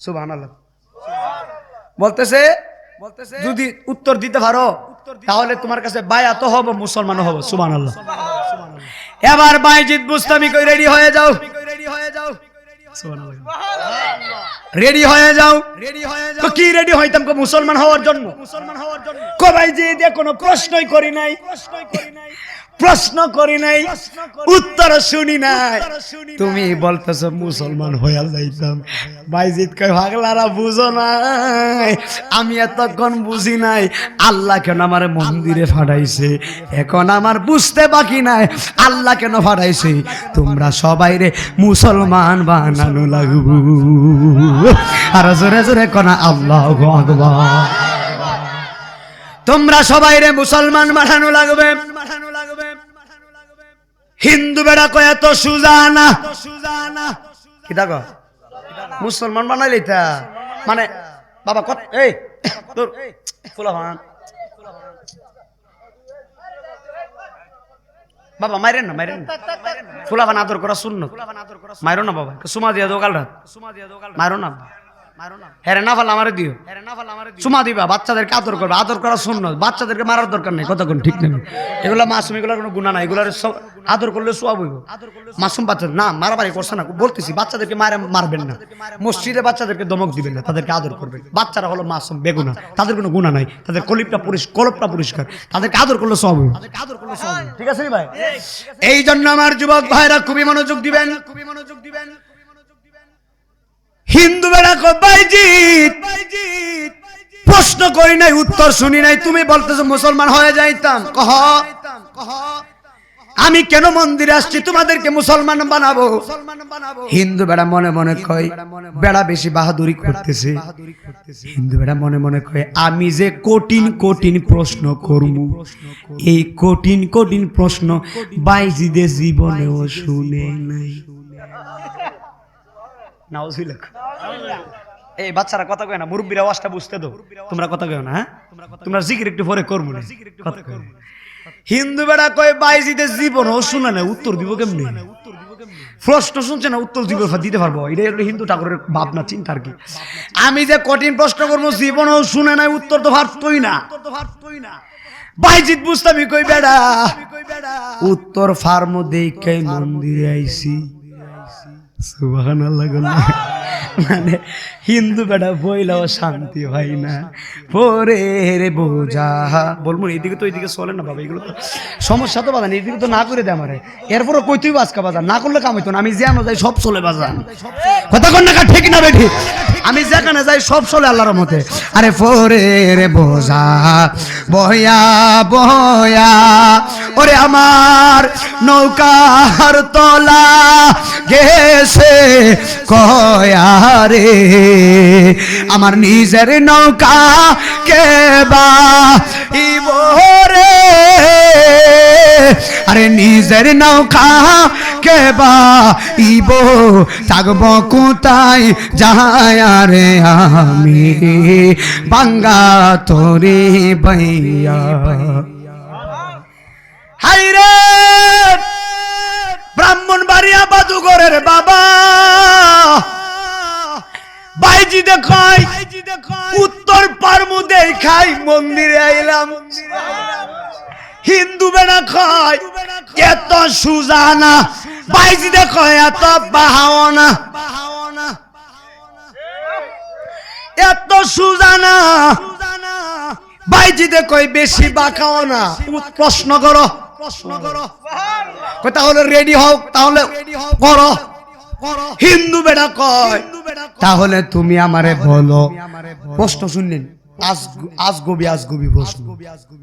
সুবহানাল্লাহ। বলতেছে যদি উত্তর দিতে পারো তাহলে তোমার কাছে বায়াত হব, মুসলমান হব। সুবহানাল্লাহ। এবার বাইজিদ বুস্তামি কই রেডি হয়ে যাও, রেডি হয়ে যাও। তো কি রেডি হইতাম কো মুসলমান হওয়ার জন্য? কো বাইজিদ কোনো প্রশ্নই করি নাই, প্রশ্ন করি নাই, উত্তর শুনি নাই, তুমি বলতেছ মুসলমান হইয়া যাইতাম। বাইজিদ কয় পাগলারা বুঝো নাই, আমি এতক্ষণ বুঝি নাই আল্লাহ কেন আমার মন্দিরে ফাটাইছে, এখন আমার বুঝতে বাকি নাই আল্লাহ কেন ফাটাইছে। তোমরা সবাই রে মুসলমান বানানো লাগবো, আর জোরে জোরে কোনা আল্লাহু আকবার। তোমরা সবাই রে মুসলমান বানানো লাগবে। হিন্দু বেড়া কয় এত সুজানা কি দেখো মুসলমান বানাইলে তা মানে বাবা কত এই তোর ফুলাফান বাবা মাইরেন না, ফুলাফান আদর করা সুন্নত, মাইরো না বাবা, সুমা দিয়া দো কাল রাত, মাইরো না, হেরে না ফাল আমারে দিও, সুমা দিবা, বাচ্চাদেরকে আদর করবে, আদর করা সুন্নত, বাচ্চাদেরকে মারার দরকার নেই, কতক্ষণ ঠিক নেই, এগুলা মাসুম, এগুলার কোনো গুনাহ নাই, এগুলার সব আদর করলে সওয়াব হইব। মাসুম বাচ্চা না মারামারি করছে না, বলতেছি বাচ্চাদেরকে মারবেন না, মসজিদে বাচ্চাদেরকে ধমক দিবেন না, তাদেরকে আদর করবেন। বাচ্চারা হলো মাসুম, বেগুনা, তাদের কোনো গুনাহ নাই, তাদের কলবটা পরিষ্কার, তাদেরকে আদর করলে সওয়াব হইব। ঠিক আছে ভাই? এই জন্য আমার যুবক ভাইরা খুবই মনোযোগ দিবেন। হিন্দু বেড়া কো বাইজিদ প্রশ্ন করি নাই, উত্তর শুনি নাই, তুমি বলতেছো মুসলমান হয়ে যাইতাম। কহ আমি কেন মন্দিরে আসছি তোমাদেরকে মুসলমান বানাবো? হিন্দু বেড়া মনে মনে কয় বেড়া বেশি বাহাদুরি করতেছে। হিন্দু বেড়া মনে মনে কয় আমি যে কঠিন কঠিন প্রশ্ন করব, এই কঠিন কঠিন প্রশ্ন বাইজিদের জীবনেও শুনে নাই। নাউজুবিল্লাহ। এই বাচ্চারা কথা কয় না, মুরব্বীরা ওয়াজটা বুঝতে দাও, তোমরা কথা কয় না, হ্যাঁ তোমরা জিকির একটু পরে করবো না, কথা কয়। হিন্দু বেড়া কয় বাইজিদের জীবনও শুনে না, উত্তর দিব কেমনে? প্রশ্ন শুনছে না, উত্তর দিতে পারবো? এটাই হলো হিন্দু ঠাকুরের ভাবনা চিন্তা আর কি। আমি যে কঠিন প্রশ্ন করবো জীবনও শুনে নাই, উত্তর তো পারতই না। বাইজিদ বুঝতামি কই বেড়া উত্তর ফার্ম দেখে মন্দিরে আইছি, সুবহানাল্লাহ। মানে হিন্দু বেটা বইলাও শান্তি হয় না, পরে রে বোঝা বলবো এইদিকে তো এইদিকে চলে না বাবা, এগুলো তো সমস্যা তো বাজান, এইদিকে তো না করে দে আমারে, এরপরে কই তুই বাজকা বাজার না করলে কাম হইতো না, আমি যেন যাই সব চলে বাজান, কথা কন না ঠিক না বেঠি, আমি যেখানে যাই সব চলে আল্লাহর মতে। আরে পরে রে বোঝা বয়া বয়া ওরে আমার নৌকার তলা গেছে কয়া রে, আমার নিজের নৌকা কেবা রে, আরে নিজের নৌকা কেবা ইব থাকব কোথায় যায় রে আমি বাঙ্গা তোরে বাইয়া। হাই রে ব্রাহ্মণবাড়িয়া বাদুগরের বাবা বাইজি দেখাই উত্তর পারমু দেখাই মন্দিরে আইলাম, হিন্দু বেনা খাই এত সুজানা বাইজি দেখো এত বাহাওনা, এত সুজানা বাইজি দেখো বেশি বাঁকাও না, প্রশ্ন করো তাহলে রেডি হও, তাহলে করো। হিন্দু বেটা কয় তাহলে তুমি আমারে বলো, প্রশ্ন শুনলেন আজগবি প্রশ্ন,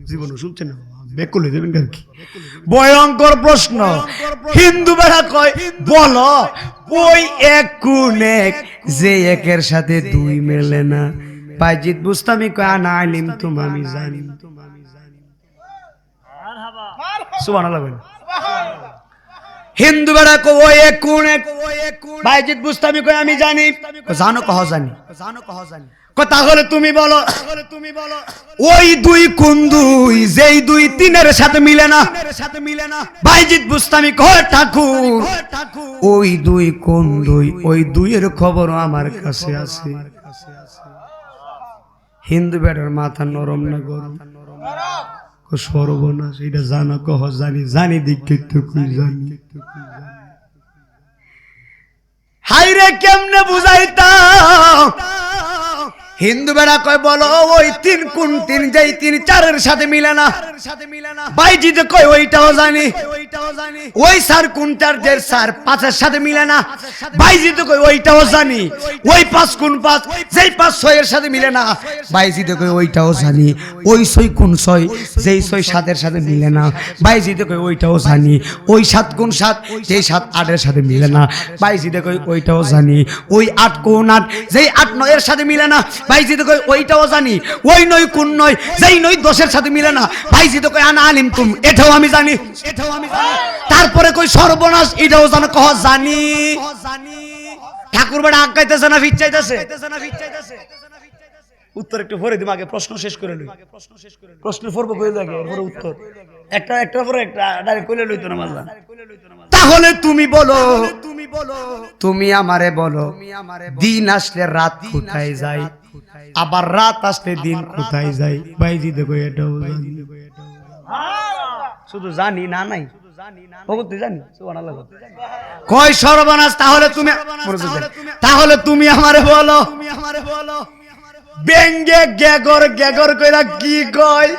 জীবনে শুনছেন না বেকুলে দেবেন আর কি, ভয়ঙ্কর প্রশ্ন। হিন্দু বেটা কয় বলো ওই এক কোন এক যে একের সাথে দুই মেলে না, বাইজিদ বুস্তামি কয় আনা আলিম তুমি আমি জানি, সুবহানাল্লাহ। হিন্দু বেড়া কো ওই এক কোন এক বাইজিদ বুস্তামি কয় আমি জানি, জানো কহ জানি, তাহলে তুমি বলো ওই দুই কোন দুই যেই দুই তিনের সাথে মিলে না, বাইজিদ বুস্তামি কয় ঠাকুর ওই দুই কোন দুই, ওই দুইয়ের খবর আমার কাছে আছে। হিন্দু বেড়ার মাথা নরম না গরম, সর্বনাশ এটা জানো কহ জানি, জানি দিক জানি, হাই রে কেমনে বুঝাইতাম। হিন্দু বেড়া কয় বলো ওই তিন কোন তিন যেই তিন চারের সাথে মিলে না, বাইজিতে কয় ওইটাও জানি, ওই সার কোন চার যে সার পাঁচের সাথে মিলে না, বাইজিতে কয় ওইটাও জানি, ওই পাঁচ কোন পাঁচ যেই পাঁচ ছয়ের সাথে মিলে না, বাইজিতে কয় ওইটাও জানি, ওই ছয় কোন ছয় যেই ছয় সাতের সাথে মিলে না, বাইজিতে কয় ওইটাও জানি, ওই সাত কোন সাত যেই সাত আটের সাথে মিলে না, বাইজিতে কয় ওইটাও জানি, ওই আট কোন আট যেই আট নয়ের সাথে মিলে না, বাইজিতে কয় ওইটাও জানি, ওই নয় কোন নয় যেই নয় দশের সাথে মিলে না, বাইজিতে কয় আনা আলিম তুম এটাও আমি জানি, এটাও আমি জানি। তারপরে কই সর্বনাশ এটাও জানো কহ জানি। ঠাকুর বেটা আগাইতেছে না ফিচাইতেছে, উত্তর একটু ভরে দিম, আগে প্রশ্ন শেষ করে লই, প্রশ্ন পড়বো কই লাগে এরপরে উত্তর একটা একটা পরে একটা ডাইরেক্ট কইলে লইতো না মাজা। তাহলে তুমি বলো, তুমি আমারে বলো দিন আসলে রাত কোথায় যায়, আবার রাত আসলে দিন কোথায় যায়, বাইজি দেখো এটাও জানি, শুধু জানি না নাই কয় সর্বনাশ। তাহলে তুমি আমারে বলো বেঙ্গে গেগর গেগর কইরা কি কয়,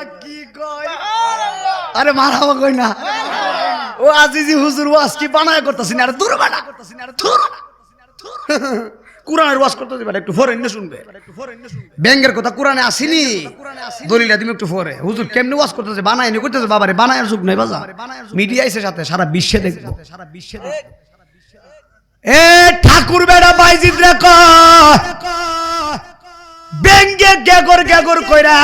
আরে মারাবা কই না, ও আজিজি হুজুর ওয়াজ কি বানায় করতেছি না, আরে দূর বানা করতেছি না, আরে দূর কুরআনের ওয়াজ করতেছি বাট একটু ফরেন না শুনবে, বেঙ্গের কথা কুরআনে আসেনি, দলিলা তুমি একটু ফরে হুজুর কেমনে ওয়াজ করতেছে বানায় নি করতেছে, বাবারে বানায় যুগ নাই বাজা, মিডিয়া আইছে সাথে সারা বিশ্বে দেখবো, এ ঠাকুর বেড়া বাইজিদ রে কয় বেঙ্গে গেগর গেগর কইরা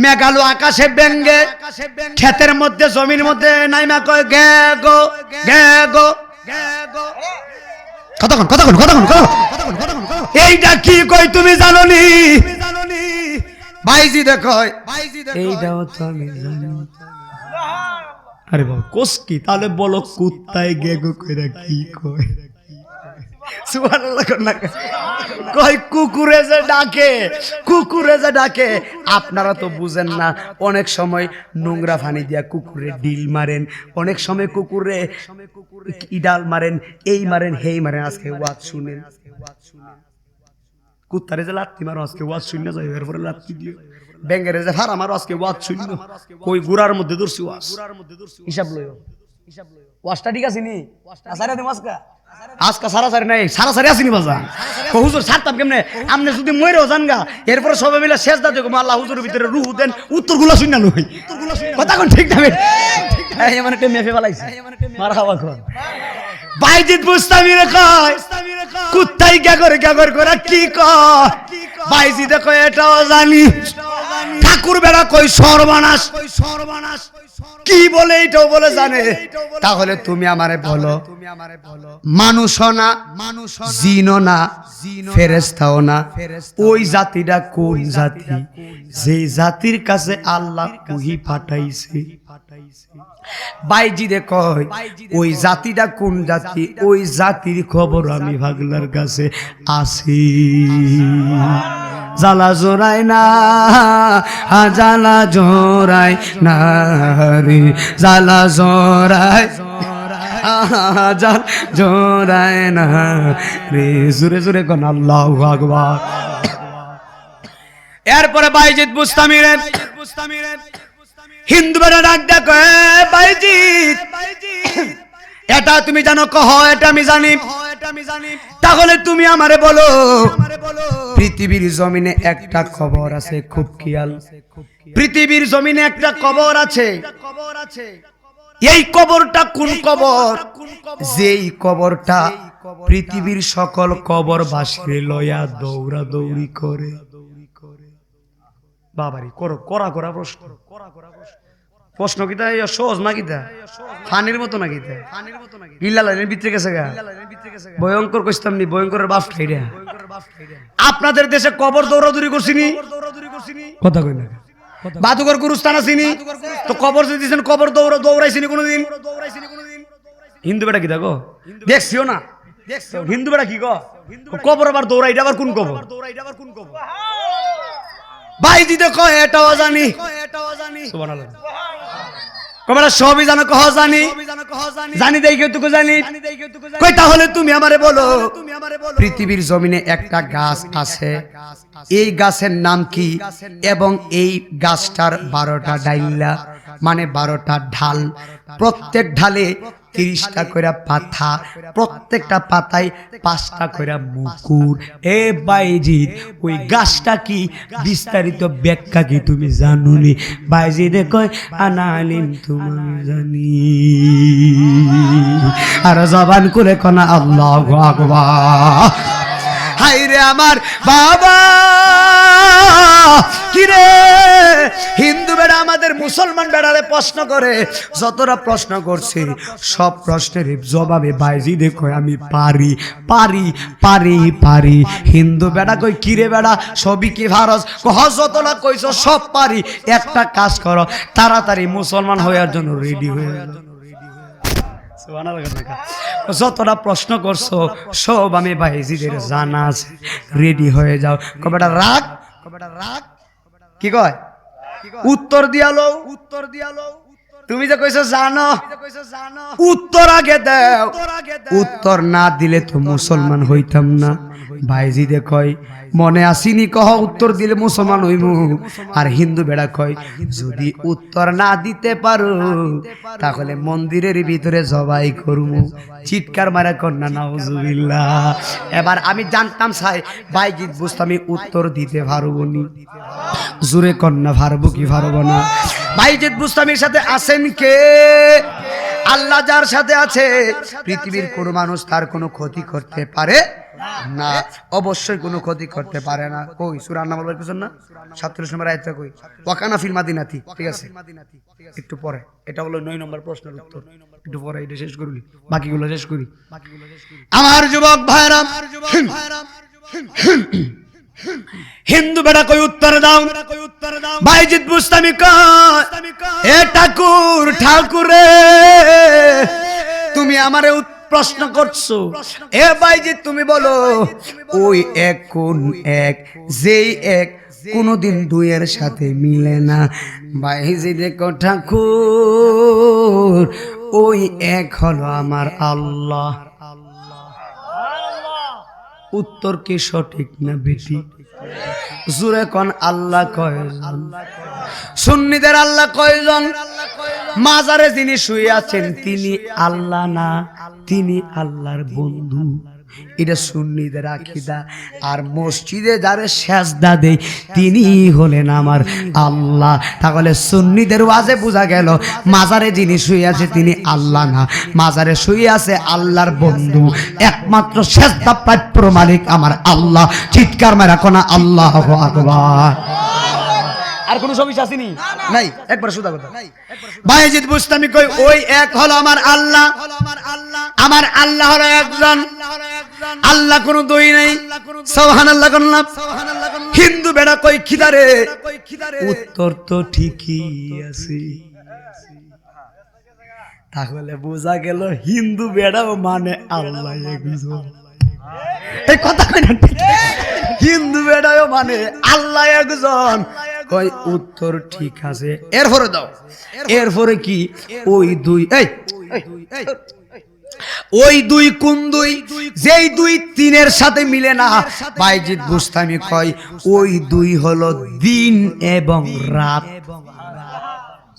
মেঘালু আকাশে বেঙ্গে, ক্ষেতের মধ্যে জমির মধ্যে নাইমা কয় গেগো গেগো গেগো, কতক্ষণ কতক্ষণ কতক্ষণ এইটা কি কই তুমি জানো নি, বাইজি দেখো এইটাও তো আমি জানি। আরে বাবা কোস কি তাহলে বলো কুত্তায় গেগো কইরা কি কয়, সুবহানাল্লাহ না কয় কুকুরে যে ডাকে, কুকুরে যে ডাকে, আপনারা তো বুঝেন না, অনেক সময় নোংরা পানি দিয়া কুকুরে ডিল মারেন, অনেক সময় কুকুরে ইডাল মারেন, এই মারেন, হেই মারেন, আজকে ওয়াজ শুনেন। কুত্তারে যে লাত্তি মারো আজকে ওয়াজ শুনে যাই, এরপরে লাত্তি দিও। ব্যাঙ্গারে যে ফার আমার আজকে ওয়াজ শুনল, ওই গুড়ার মধ্যে ধরছি ওয়াজ, হিসাব লইও। ওয়াজটা ঠিক আছে নি? আসারে দিম আজকা, আজকা সারাসারি নাই, সারাসারি আসিনি বাজা। হুজুর ছাড়তাম কেমনে? আপনি যদি মরেও যান গা, এরপরে সবাই মিলে শেষ দাতে আল্লাহ হুজুরের ভিতরে রুহু দেন, উত্তরগুলো শুনে লই। কথা কোন ঠিক না? এই মানে টেমে ফেলাইছে, মারহাবা কোন বাইজিদ বুস্তামি রে কয় কুত্তাই গ্যাগর করে কি কয়? বাইজিদ কয় এটাও জানি। ঠাকুর বেড়া কই সর্বনাশ, কি বলে এটাও বলে জানে। তাহলে তুমি আমারে বলো, মানুষও না, জিনও না, ফেরেশতাও না, ওই জাতিটা কোন জাতি? যে জাতির কাছে আল্লাহ ওহী পাঠাইছে। বাইজিদে কয় ওই জাতিটা কোন জাতি? ওই জাতির খবর আমি ভাগলার কাছে আসি। জ্বালা জোড়ায় না, জ্বালা জোড়ায় না রে, জ্বালা জোড়ায় জাল জোড়ায় না রে। জোরে জোরে কোন আল্লাহু আকবার। এরপরে বাইজিদ বুস্তামি রে হিন্দু বেড়া ডাক দেখো, বাইজিদ এটা তুমি জানো? কহ এটা আমি জানি। তাহলে তুমি আমারে বলো, পৃথিবীর জমিনে একটা কবর আছে, খুব খেয়াল। পৃথিবীর জমিনে একটা কবর আছে, এই কবরটা কোন কবর? যেই কবরটা পৃথিবীর সকল কবরবাসীর লয়া দৌড়া দৌড়ি করে। বাবারি করো করা করা প্রশ্ন, প্রশ্ন কিতা সহজ না কিতা? ফানির মতো না কিতা? গিল্লা লাইনের ভিতরে গেছে গা, ভয়ঙ্কর কইতাম নি, ভয়ঙ্করের বাপ খাইরা। আপনাদের দেশে কবর দৌড়াদৌড়ি করছিনি? কথা কই না? বাদুঘর গুরুস্থান আসিনি? তো কবর যদি দিয়েছেন, কবর দৌড়াইছিনি কোনোদিন? হিন্দু বেটা কি দেখো দেখছিও না? হিন্দু বেটা কি গো কবর আবার দৌড়াই, এটা আবার কোন কবর? বাইজিদে কয় এটাও জানি। সুবহানাল্লাহ। কবরা সবই জানো? কহ জানি। জানি দেই কেতুকু জানি। কই তাহলে তুমি আমারে বলো, পৃথিবীর জমিনে একটা গাছ আছে, এই গাছের নাম কি? এবং এই গাছটার 12টা ডাইলা, মানে 12টা ঢাল, প্রত্যেক ঢালে 30টা কইরা পাতা, প্রত্যেকটা পাতায় 5টা কইরা মুকুর। এ বাইজিদ ওই গাছটা কি? বিস্তারিত ব্যাখ্যা কি তুমি জানুনি? বাইজিদে কয় আনা আলিম, তুমি জানি। আর জবান করে কোনা আল্লাহু আকবার। হায়রে আমার বাবা, কিরে হিন্দু বেড়া আমাদের মুসলমান বেড়ারে প্রশ্ন করে, যতটা প্রশ্ন করছে সব প্রশ্নের জবাবে বাইজিদে কয় আমি পারি পারি পারি পারি। হিন্দু বেড়া কই কিরে বেড়া সবই কি ভারস? কহ যতটা কইছো সব পারি, একটা কাজ করো, তাড়াতাড়ি মুসলমান হওয়ার জন্য রেডি হয়ে গেল। যতটা প্রশ্ন করছো সব আমি বাইজিদের জানা আছে, রেডি হয়ে যাও। কবেটা রাগ, কবেটা রাগ কি কয়? উত্তর দিয়ালো, উত্তর দিয়ালো। তুমি যে কইছো জানো, উত্তর আগে দাও। উত্তর না দিলে তো মুসলমান হইতাম না। বাইজিদে কয় মনে আসিনি? কহ উত্তর দিলে মুসলমান হইমু। আর হিন্দু বেড়া কয় যদি উত্তর না দিতে পারো তাহলে মন্দিরের ভিতরে জবাই করবো। চিৎকার মারা কন্যা নাউজুবিল্লাহ। এবার আমি জানতাম চাই বাইজিদ বুঝতামি উত্তর দিতে পারবো নি? জোরে কন্যা পারবো কি পারবো না? বাইজিদ বুস্তামির সাথে আছেন কে? আল্লাহ যার সাথে আছে পৃথিবীর কোনো মানুষ তার কোনো ক্ষতি করতে পারে না, অবশ্যই কোনো ক্ষতি করতে পারে না। কই সূরা আন-নাম বলবার কিছু না? 47 নম্বর আয়াতটা কই? ওয়াকানা ফিল মাদিনাতি। ঠিক আছে, একটু পরে, এটা হলো 9 নম্বর প্রশ্নের উত্তর, একটু পরে এটা শেষ করলি, বাকিগুলো শেষ করি। আমার যুবক ভাইরা, হিন্দু বেটা কই উত্তর দাও। বাইজিদ বুস্তামি কয় এ ঠাকুর, ঠাকুরে তুমি আমারে প্রশ্ন করছো। এ বাইজিদ তুমি বলো ওই এক কোন এক? যেই এক কোনদিন দুইয়ের সাথে মিলে না। বাইজিদ কো ঠাকুর ওই এক হলো আমার আল্লাহ। উত্তর কি সঠিক না বেটি? জোরে কোন আল্লাহ কয়জন? সুন্নিদের আল্লাহ কয়জন? মাজারে যিনি শুয়ে আছেন তিনি আল্লাহ না, তিনি আল্লাহর বন্ধু। এটা সুন্নিদের আকীদা। আর মসজিদে যারা সেজদা দেয় তিনি হলেন আমার আল্লাহ। তাহলে সুন্নিদের ওয়াজে বোঝা গেল মাজারে যিনি শুয়ে আছে তিনি আল্লাহ না, মাজারে শুয়ে আছে আল্লাহর বন্ধু। একমাত্র সেজদা প্রাপ্য মালিক আমার আল্লাহ। চিৎকার মারা কোনা আল্লাহু আকবার। আর কোন সমস্যা আসেনি? নাই, একবার সুদা কথা। বায়েজিদ বুস্তামি কই ওই এক হলো আমার আল্লাহ। আমার আল্লাহ হলো একজন, আল্লাহ কোনো দুই নাই। সুবহানাল্লাহ কোন না? হিন্দু বেড়া কই খিদারে? উত্তর তো ঠিকই আছে। তাহলে বোঝা গেল হিন্দু বেড়াও মানে আল্লাহ একজন। এই কথা কই না? হিন্দু বেড়াও মানে আল্লাহ একজন। কই উত্তর ঠিক আছে। এরপরে দাও, এরপরে কি? ওই দুই, এই ওই দুই কোন দুই? যেই দুই তিনের সাথে মিলে না। বায়েজিদ বুস্তামি কয় ওই দুই হলো দিন এবং রাত।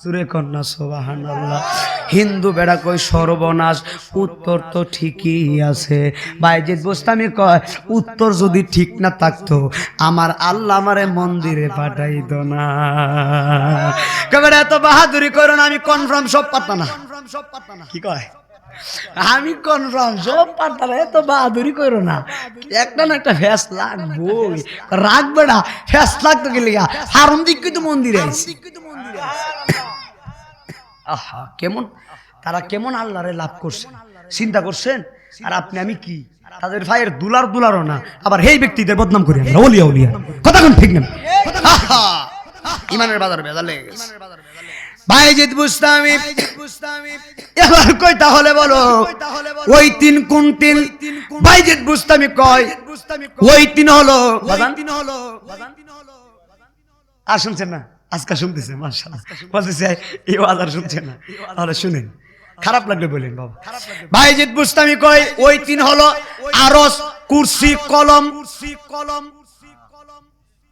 সুরে কন্যা সুবহানাল্লাহ। হিন্দু বেড়া কই সর্বনাশ। উত্তর তো ঠিকই আছে। বায়েজিদ বুস্তামি কয় উত্তর যদি ঠিক না থাকতো আমার আল্লাহ আমারে মন্দিরে পাঠাইতো না। কবে এত বাহাদুরি করো না, আমি কনফার্ম সব পারতাম না। কি কয়? আমি কনফার্ম সব পারতাম। এত বাহাদুরি করো না, একটা না একটা ফ্যাস লাগবো। রাখবে না, ফ্যাস লাগতো কি লিগা? হারম দিক কিন্তু মন্দিরে আইছি। আহা, কেমন তারা কেমন আল্লাহরে লাভ করছেন চিন্তা করছেন? আর আপনি আমি কি তাদের ভাইয়ের দুলারও না, আবার এই ব্যক্তিদের বদনাম করি আমরা ওলিয়া ওলিয়া। কথা কোন ঠিক না? ইমানের বাজার ভেজাল লেগে গেছে। বায়েজিদ বুস্তামি এবার কই তাহলে বলো ওই তিন কোন তিন? বায়েজিদ বুস্তামি কয় ওই তিন হলো আর শুনছেন না? আজকে শুনতেছে মাশাআল্লাহ, বলতেছে এই আজার শুনছেন না? তাহলে শুনেন, খারাপ লাগলে বলেন বাবা। বায়েজিদ বুস্তামি কয় ওই তিন হলো আরশ, কুরসি, কলম।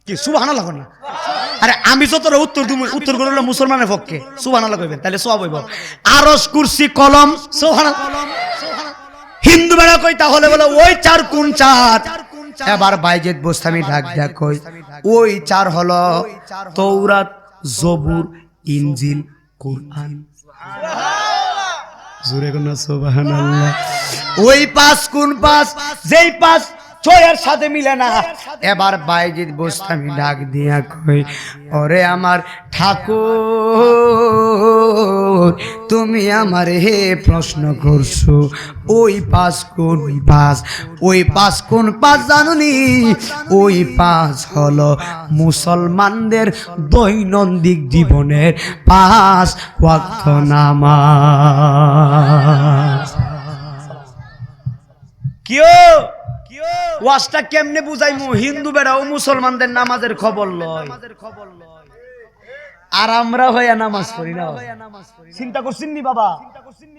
কি সুবহানাল্লাহ না? আরে আমি যতটা উত্তর দিব উত্তর করলে মুসলমানের পক্ষে সুবহানাল্লাহ কইবেন, তাহলে সওয়াব হইব। আরশ, কুরসি, কলম, সুবহানাল্লাহ। হিন্দু বেড়া কই তাহলে বলে ওই চার কোন চার? এবার বায়েজিদ বুস্তামি ডাক দেয়া কই ওই চার হলো তাওরাত, জবুর, ইনজিল, কুরআন। জোরে কোন সুবহানাল্লাহ। ওই পাঁচ কোন পাঁচ? যেই পাঁচ ছয়ের সাথে মিলে না। এবার বায়েজিদ বুস্তামি ডাক দিয়া কই ওরে আমার ঠাকুর তুমি আমার হে প্রশ্ন করছো ওই পাঁচ কোন পাঁচ? ওই পাঁচ কোন পাঁচ জানুনি? ওই পাঁচ হলো মুসলমানদের দৈনন্দিন জীবনের 5 ওয়াক্ত নামাজ। কিও ওয়াজটা কেমনে বুঝাইমু? হিন্দু বেড়া ও মুসলমানদের নামাজের খবর লয়, আর আমরা হইয়া নামাজ পড়ি না। চিন্তা করছেন নি বাবা?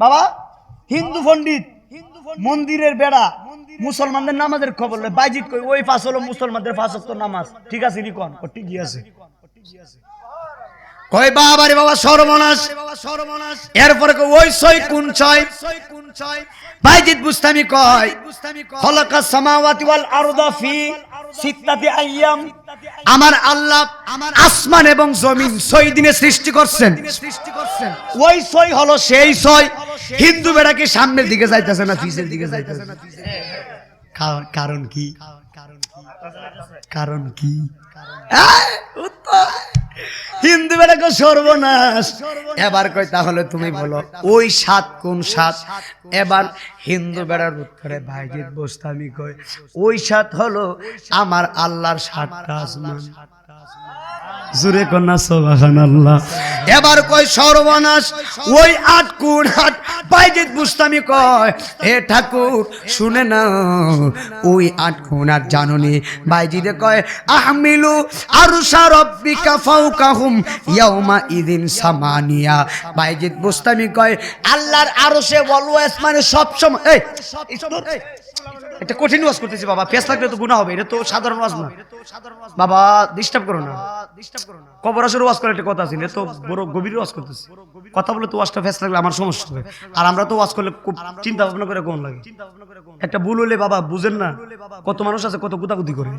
বাবা হিন্দু পণ্ডিত মন্দিরের বেড়া মুসলমানদের নামাজের খবর লয়। বায়েজিদ কই ওই পাঁচ হলো মুসলমানদের 5 ওয়াক্ত নামাজ। ঠিক আছে নি কোন? ঠিকই আছে। কই বাবা রে বাবা সর্বনাশ। এরপরে ওই 6 কোন 6? বায়েজিদ বুস্তামি কয় খলাকাস সামাওয়াতি ওয়াল আরদা ফি সিত্তাতি আইয়াম। আমার আল্লাহ আসমান এবং জমিন 6 দিনে সৃষ্টি করছেন। ওই 6 হলো সেই 6। হিন্দু বেড়া কি সামনের দিকে যাইতেছে না পিছের দিকে যাইতেছে? কারণ কি? কারণ কি? হিন্দু বেড়াকে সর্বনাশ। এবার কই তাহলে তুমি বলো ওই 7 কোন 7? এবার হিন্দু বেড়ার উত্তরে বায়েজিদ বুস্তামি কই ওই 7 হলো আমার আল্লাহর 7টা আসমান। জোরে কন্যা সুবহানাল্লাহ। এবার কই সর্বনাশ ওই 8 কোন 8? বাইজিদ বুস্তামি কয় এ ঠাকুর শুনে না ওই ৮ কোণার জাননী বাইজিদে কয় আহমিলু আরশা রাব্বিকা ফাওকাহুম ইয়াউমা ইদিন সামানিয়া বাইজিদ বুস্তামি কয় আল্লাহর আরশে অলওয়েজ মানে সব সময় এই এটা কঠিন ওয়াজ করতেছি বাবা পেছ লাগলে তো গুনাহ হবে এটা তো সাধারণ ওয়াজ না বাবা ডিস্টার্ব করো না কবর আসর ওয়াজ করে একটা কথা আছে এটা তো বড় গভীর ওয়াজ করতেছি কথা বলে তো ওয়াজটা পেছ লাগলে আমার সমস্যা হবে আর আমরা তো ওয়াজ করলে খুব চিন্তা ভাবনা করে কোন লাগে একটা ভুল হলে বাবা বুঝেন না কত মানুষ আছে কত গুতাগুতি করে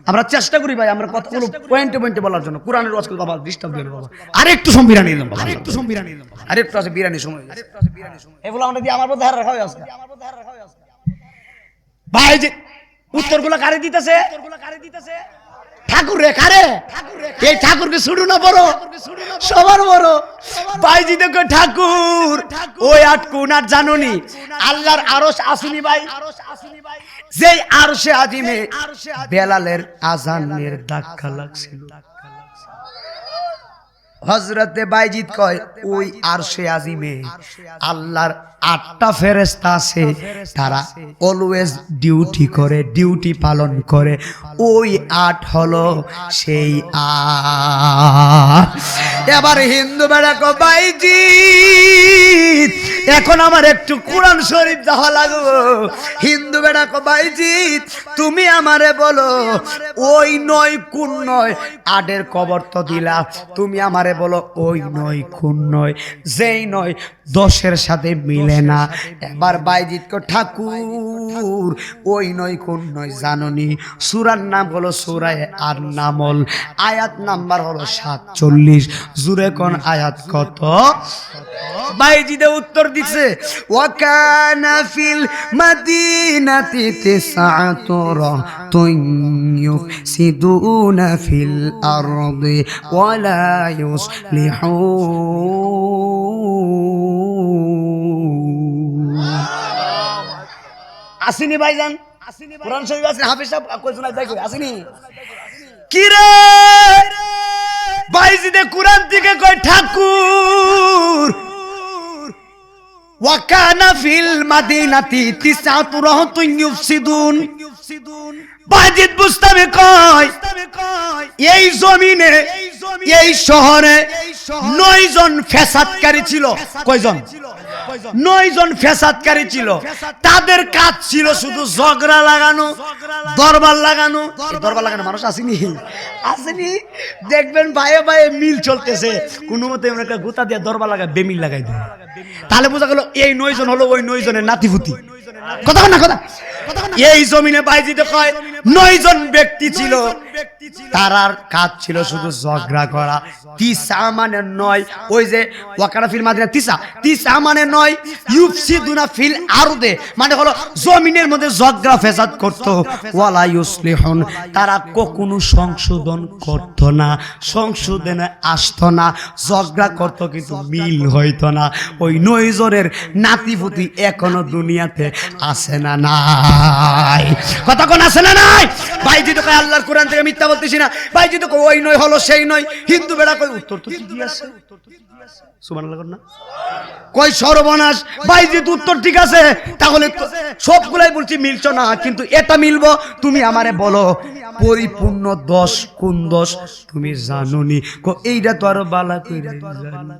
আমরা চেষ্টা করি ভাই আমরা কতগুলো পয়েন্টে পয়েন্টে বলার জন্য কোরআনের ওয়াজ করে বাবা ডিস্টার্ব দিবেন বাবা আরেকটু সম্বিরানি দিলাম বাবা আরেকটু আছে বিরানি সময় এগুলো আমরা দিয়ে আমার মধ্যে হার রাখা হয় আজকে ভাই যে উত্তরগুলো কারে দিতেছে ঠাকুর রে কারে এই ঠাকুরকে শুরু না বড় সবার বড় ভাইজি দেখো ঠাকুর ওই ৮ কোণার জাননী আল্লাহর আরশ আসুনি ভাই যেই আরশে আজিমে বেলালের আজানের ধাক্কা লাগছিল হযরতে বাইজিদ কয় ওই আরশে আজিমে আল্লাহর ৮টা ফেরেশতা আছে তারা অলওয়েজ ডিউটি পালন করে ওই ৮ হলো সেই ৮ এবার হিন্দু বেড়া কো বাইজিদ এখন আমার একটু কোরআন শরীফ যাওয়া লাগবে হিন্দু বেড়া কো বাইজিদ তুমি আমারে বলো ওই ৯ কোন ৯ ৮ কবর তো দিলা তুমি আমারে বলো ওই ৯ কোন ৯ যেই ৯ ১০ সাথে মিলে না এবার বাইজিদ কো ঠাকুর ওই ৯ কোন ৯ জাননি সূরার নাম হলো সূরা আন-নামল আয়াত নাম্বার হলো ৪৭ জুরে কোন আয়াত কত বাইজিদে উত্তর দিছে ওয়াকানা ফিল মাদিনাতি তিসআতু রাতুন ইউফসিদুনা ফিল আরদি ওয়ালা ইউসলিহুন আসিনি ভাইজান কোরআন শরীফ আছে হাফেজ সাহেব কই শোনাই যাই কই আসিনি কি রে বাইজিদে কোরআন থেকে কয় ঠাকুর ওয়াকানা ফিল মাদিনাতি তিসআতু রাতুন ইউফসিদুন বাইজিদ বুস্তামি কয় এই জমিনে এই শহরে ৯ জন ফ্যাসাদকারী ছিল কয়জন ৯ জন ফ্যাসাদকারী ছিল তাদের কাজ ছিল শুধু ঝগড়া লাগানো দরবার লাগানো মানুষ আসেনি দেখবেন ভাইয়ে ভাইয়ে মিল চলতেছে কোনো মতে এমন একটা গোতা দিয়ে দরবার লাগায় বেমিল লাগাই দেয় তাহলে বোঝা গেল এই ৯ জন হলো ওই ৯ জনের নাতিপুতি কথা এই জমিনে বাইজিদে কয় ৯ জন ব্যক্তি ছিল তারার কাজ ছিল শুধু ঝগড়া করা তিসা মানে ৯ ওই যে ওয়াকানা ফিল মাদিনা তিসা মানে ৯ ইউফসিদুনা ফিল আরদে মানে হলো জমিনের মধ্যে ঝগড়া ফেসাদ করত ওয়ালা ইউসলিহুন তারা কখনো সংশোধন করত না সংশোধনে আসতো না ঝগড়া করত কিন্তু মিল হইতো না ওই ৯ জনের নাতিপুতি এখনো দুনিয়াতে আছে না নাই কথা কোন আছে না নাই বাইজি তো কয় আল্লাহর কোরআন থেকে মিথ্যা বলতেছি না বাইজি তো কয় ওই ৯ হলো সেই ৯ হিন্দু বেড়া কয় উত্তর তো ঠিকই আছে সুবহানাল্লাহ না কয় সর্বনাশ বাইজি তো উত্তর ঠিক আছে তাহলে সবগুলাই বলছি মিলছ না কিন্তু এটা মিলবো তুমি আমারে বলো পরিপূর্ণ ১০ কোন ১০ তুমি জানোনি এইটা তো আরো বালা কইরা জানি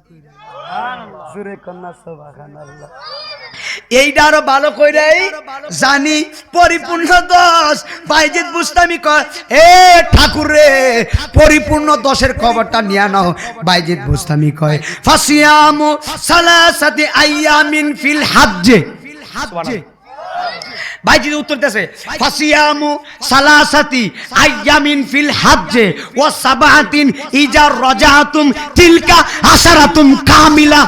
জোরে কন্না সুবহানাল্লাহ এইটা আরো ভালো কইরাই জানি পরিপূর্ণ ১০ বাইজিদ বুস্তামি কয় এ ঠাকুর রে পরিপূর্ণ ১০ খবরটা নিয়া নাও বাইজিদ বুস্তামি কয় ফাসিয়ামু সালাসাতি আইয়ামিন ফিল হাজ্জে বাইজিদ উত্তর দেছে ফাসিয়ামু সালাসাতি আইয়ামিন ফিল হাজ্জে ওয়া সাবাতিন ইজা রাজাতুম তিলকা আশারাতুম কামিলা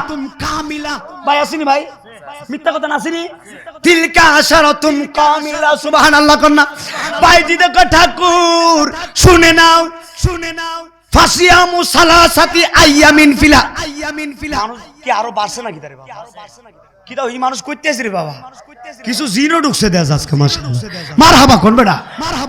ভাই আসেনি ভাই মিথ্যা কথা না আসেনি তিলকা আশারাতুম কামিলা সুবহানাল্লাহ কন্না বাইজিদ কয় ঠাকুর শুনে নাও ফাসিয়ামু সালাসাতি আইয়ামিন ফিলা মানুষ কি আরো বাড়ছে নাকি তারে বাবা কি দাও এই মানুষ কইতেছে রে বাবা কিছু জিনও ঢুকছে দেয়া আজকে মাশাআল্লাহ মারহাবা কোন বেটা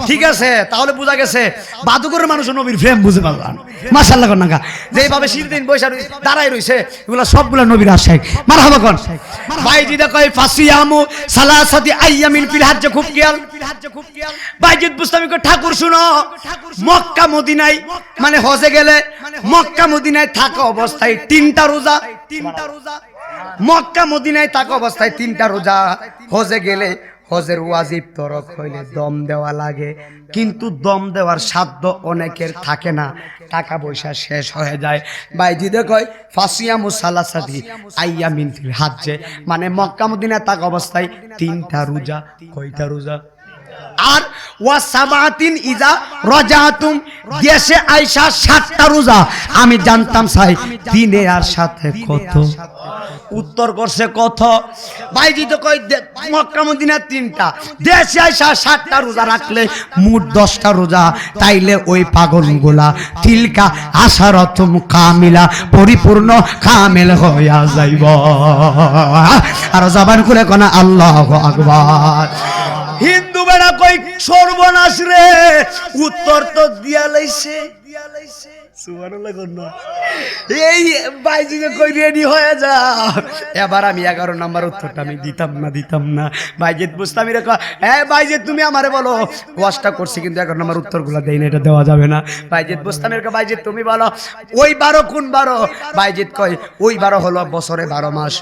ঠিক আছে তাহলে বোঝা গেছে বাদুকরের মানুষ নবীর প্রেম বুঝে পারলাম মাশাআল্লাহ কোন না যেভাবে শীতদিন বৈশা দাঁড়াই রইছে এগুলা সবগুলা নবীর আশায় মারহাবা কোন ভাইজি দা কয় ফাসিয়ামু সালাসাতি আইয়ামিন ফিল হজ্জ খুব খেয়াল বাইজিদ বুস্তামি কো ঠাকুর শুনো মক্কা মদিনায় মানে হজে গেলে মক্কা মদিনায় থাকা অবস্থায় তিনটা রোজা মক্কা মদিনায় থাকা অবস্থায় তিনটা রোজা হজে গেলে হজের ওয়াজিব তরক হইলে দম দেওয়া লাগে কিন্তু দম দেওয়ার সাধ্য অনেকের থাকে না টাকা পয়সা শেষ হয়ে যায় বাইজিদে কয় ফাসিয়ামু সালাসাতি আইয়ামিন ফিল হজ্জে মানে মক্কা মদিনায় থাকা অবস্থায় তিনটা রোজা কয়টা রোজা আর ওয়াসাবাতিন ইজা রাজাতুম দেশে আইসা 7টা রোজা আমি জানতাম সাই দিনে আর সাথে কত উত্তর করছে কত ভাইজি তো কই মক্কা মদিনা 3টা দেশে আইসা 7টা রোজা রাখলে মোট 10টা রোজা তাইলে ওই পাগলগুলা তিলকা আশারাতুম কামিলা পরিপূর্ণ কামেল হইয়া যাইব আর জবান খুলে কোনা আল্লাহু আকবার হিন্দু বেড়া কই সর্বনাশ রে উত্তর তো দিয়া লাইছে সুবহানাল্লাহ কন্যা এই বাইজিকে কই রেডি হয়ে যা এবার আমি 11 নাম্বার উত্তরটা আমি দিতাম না বাইজিদ বুস্তামি রে কয় বাইজিদ তুমি আমারে বলো ওয়াজটা করছি কিন্তু 11 নাম্বার উত্তরগুলো দেই না এটা দেওয়া যাবে না বাইজিদ বুস্তামি রে কয় বাইজিদ তুমি বলো ওই 12 কোন 12 বাইজিদ কয় ওই 12 হলো বছরে 12 মাস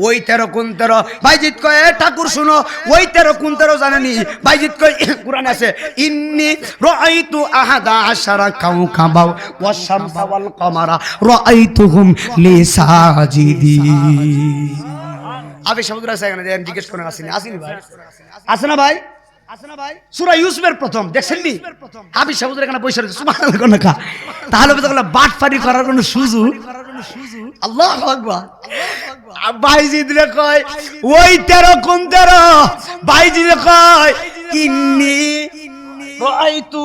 ওই 13 কোন 13 বাইজিদ কয় ঠাকুর শুনো ওই 13 কোন 13 জানেনি বাইজিদ কয় কুরআনে আছে ইন্নী রাআইতু আহাদা আশারা কাওকাবা والشمس والقمر رأيتهم لي ساجدين আবে সমুদ্র আছে এখানে দেন জিজ্ঞেস করেন আসেনি ভাই আছে না ভাই সূরা ইউসুফের প্রথম দেখছেন নি আবি সমুদ্র এখানে বসে রয়েছে সুবহানাল্লাহ কোন না তাহলে বুঝলা বাটপারি করার কোনো সুযোগ আল্লাহু আকবার বাইজিদ রে কয় ওই 13 কোন 13 বাইজিদ রে কয় ইন্নী রাআইতু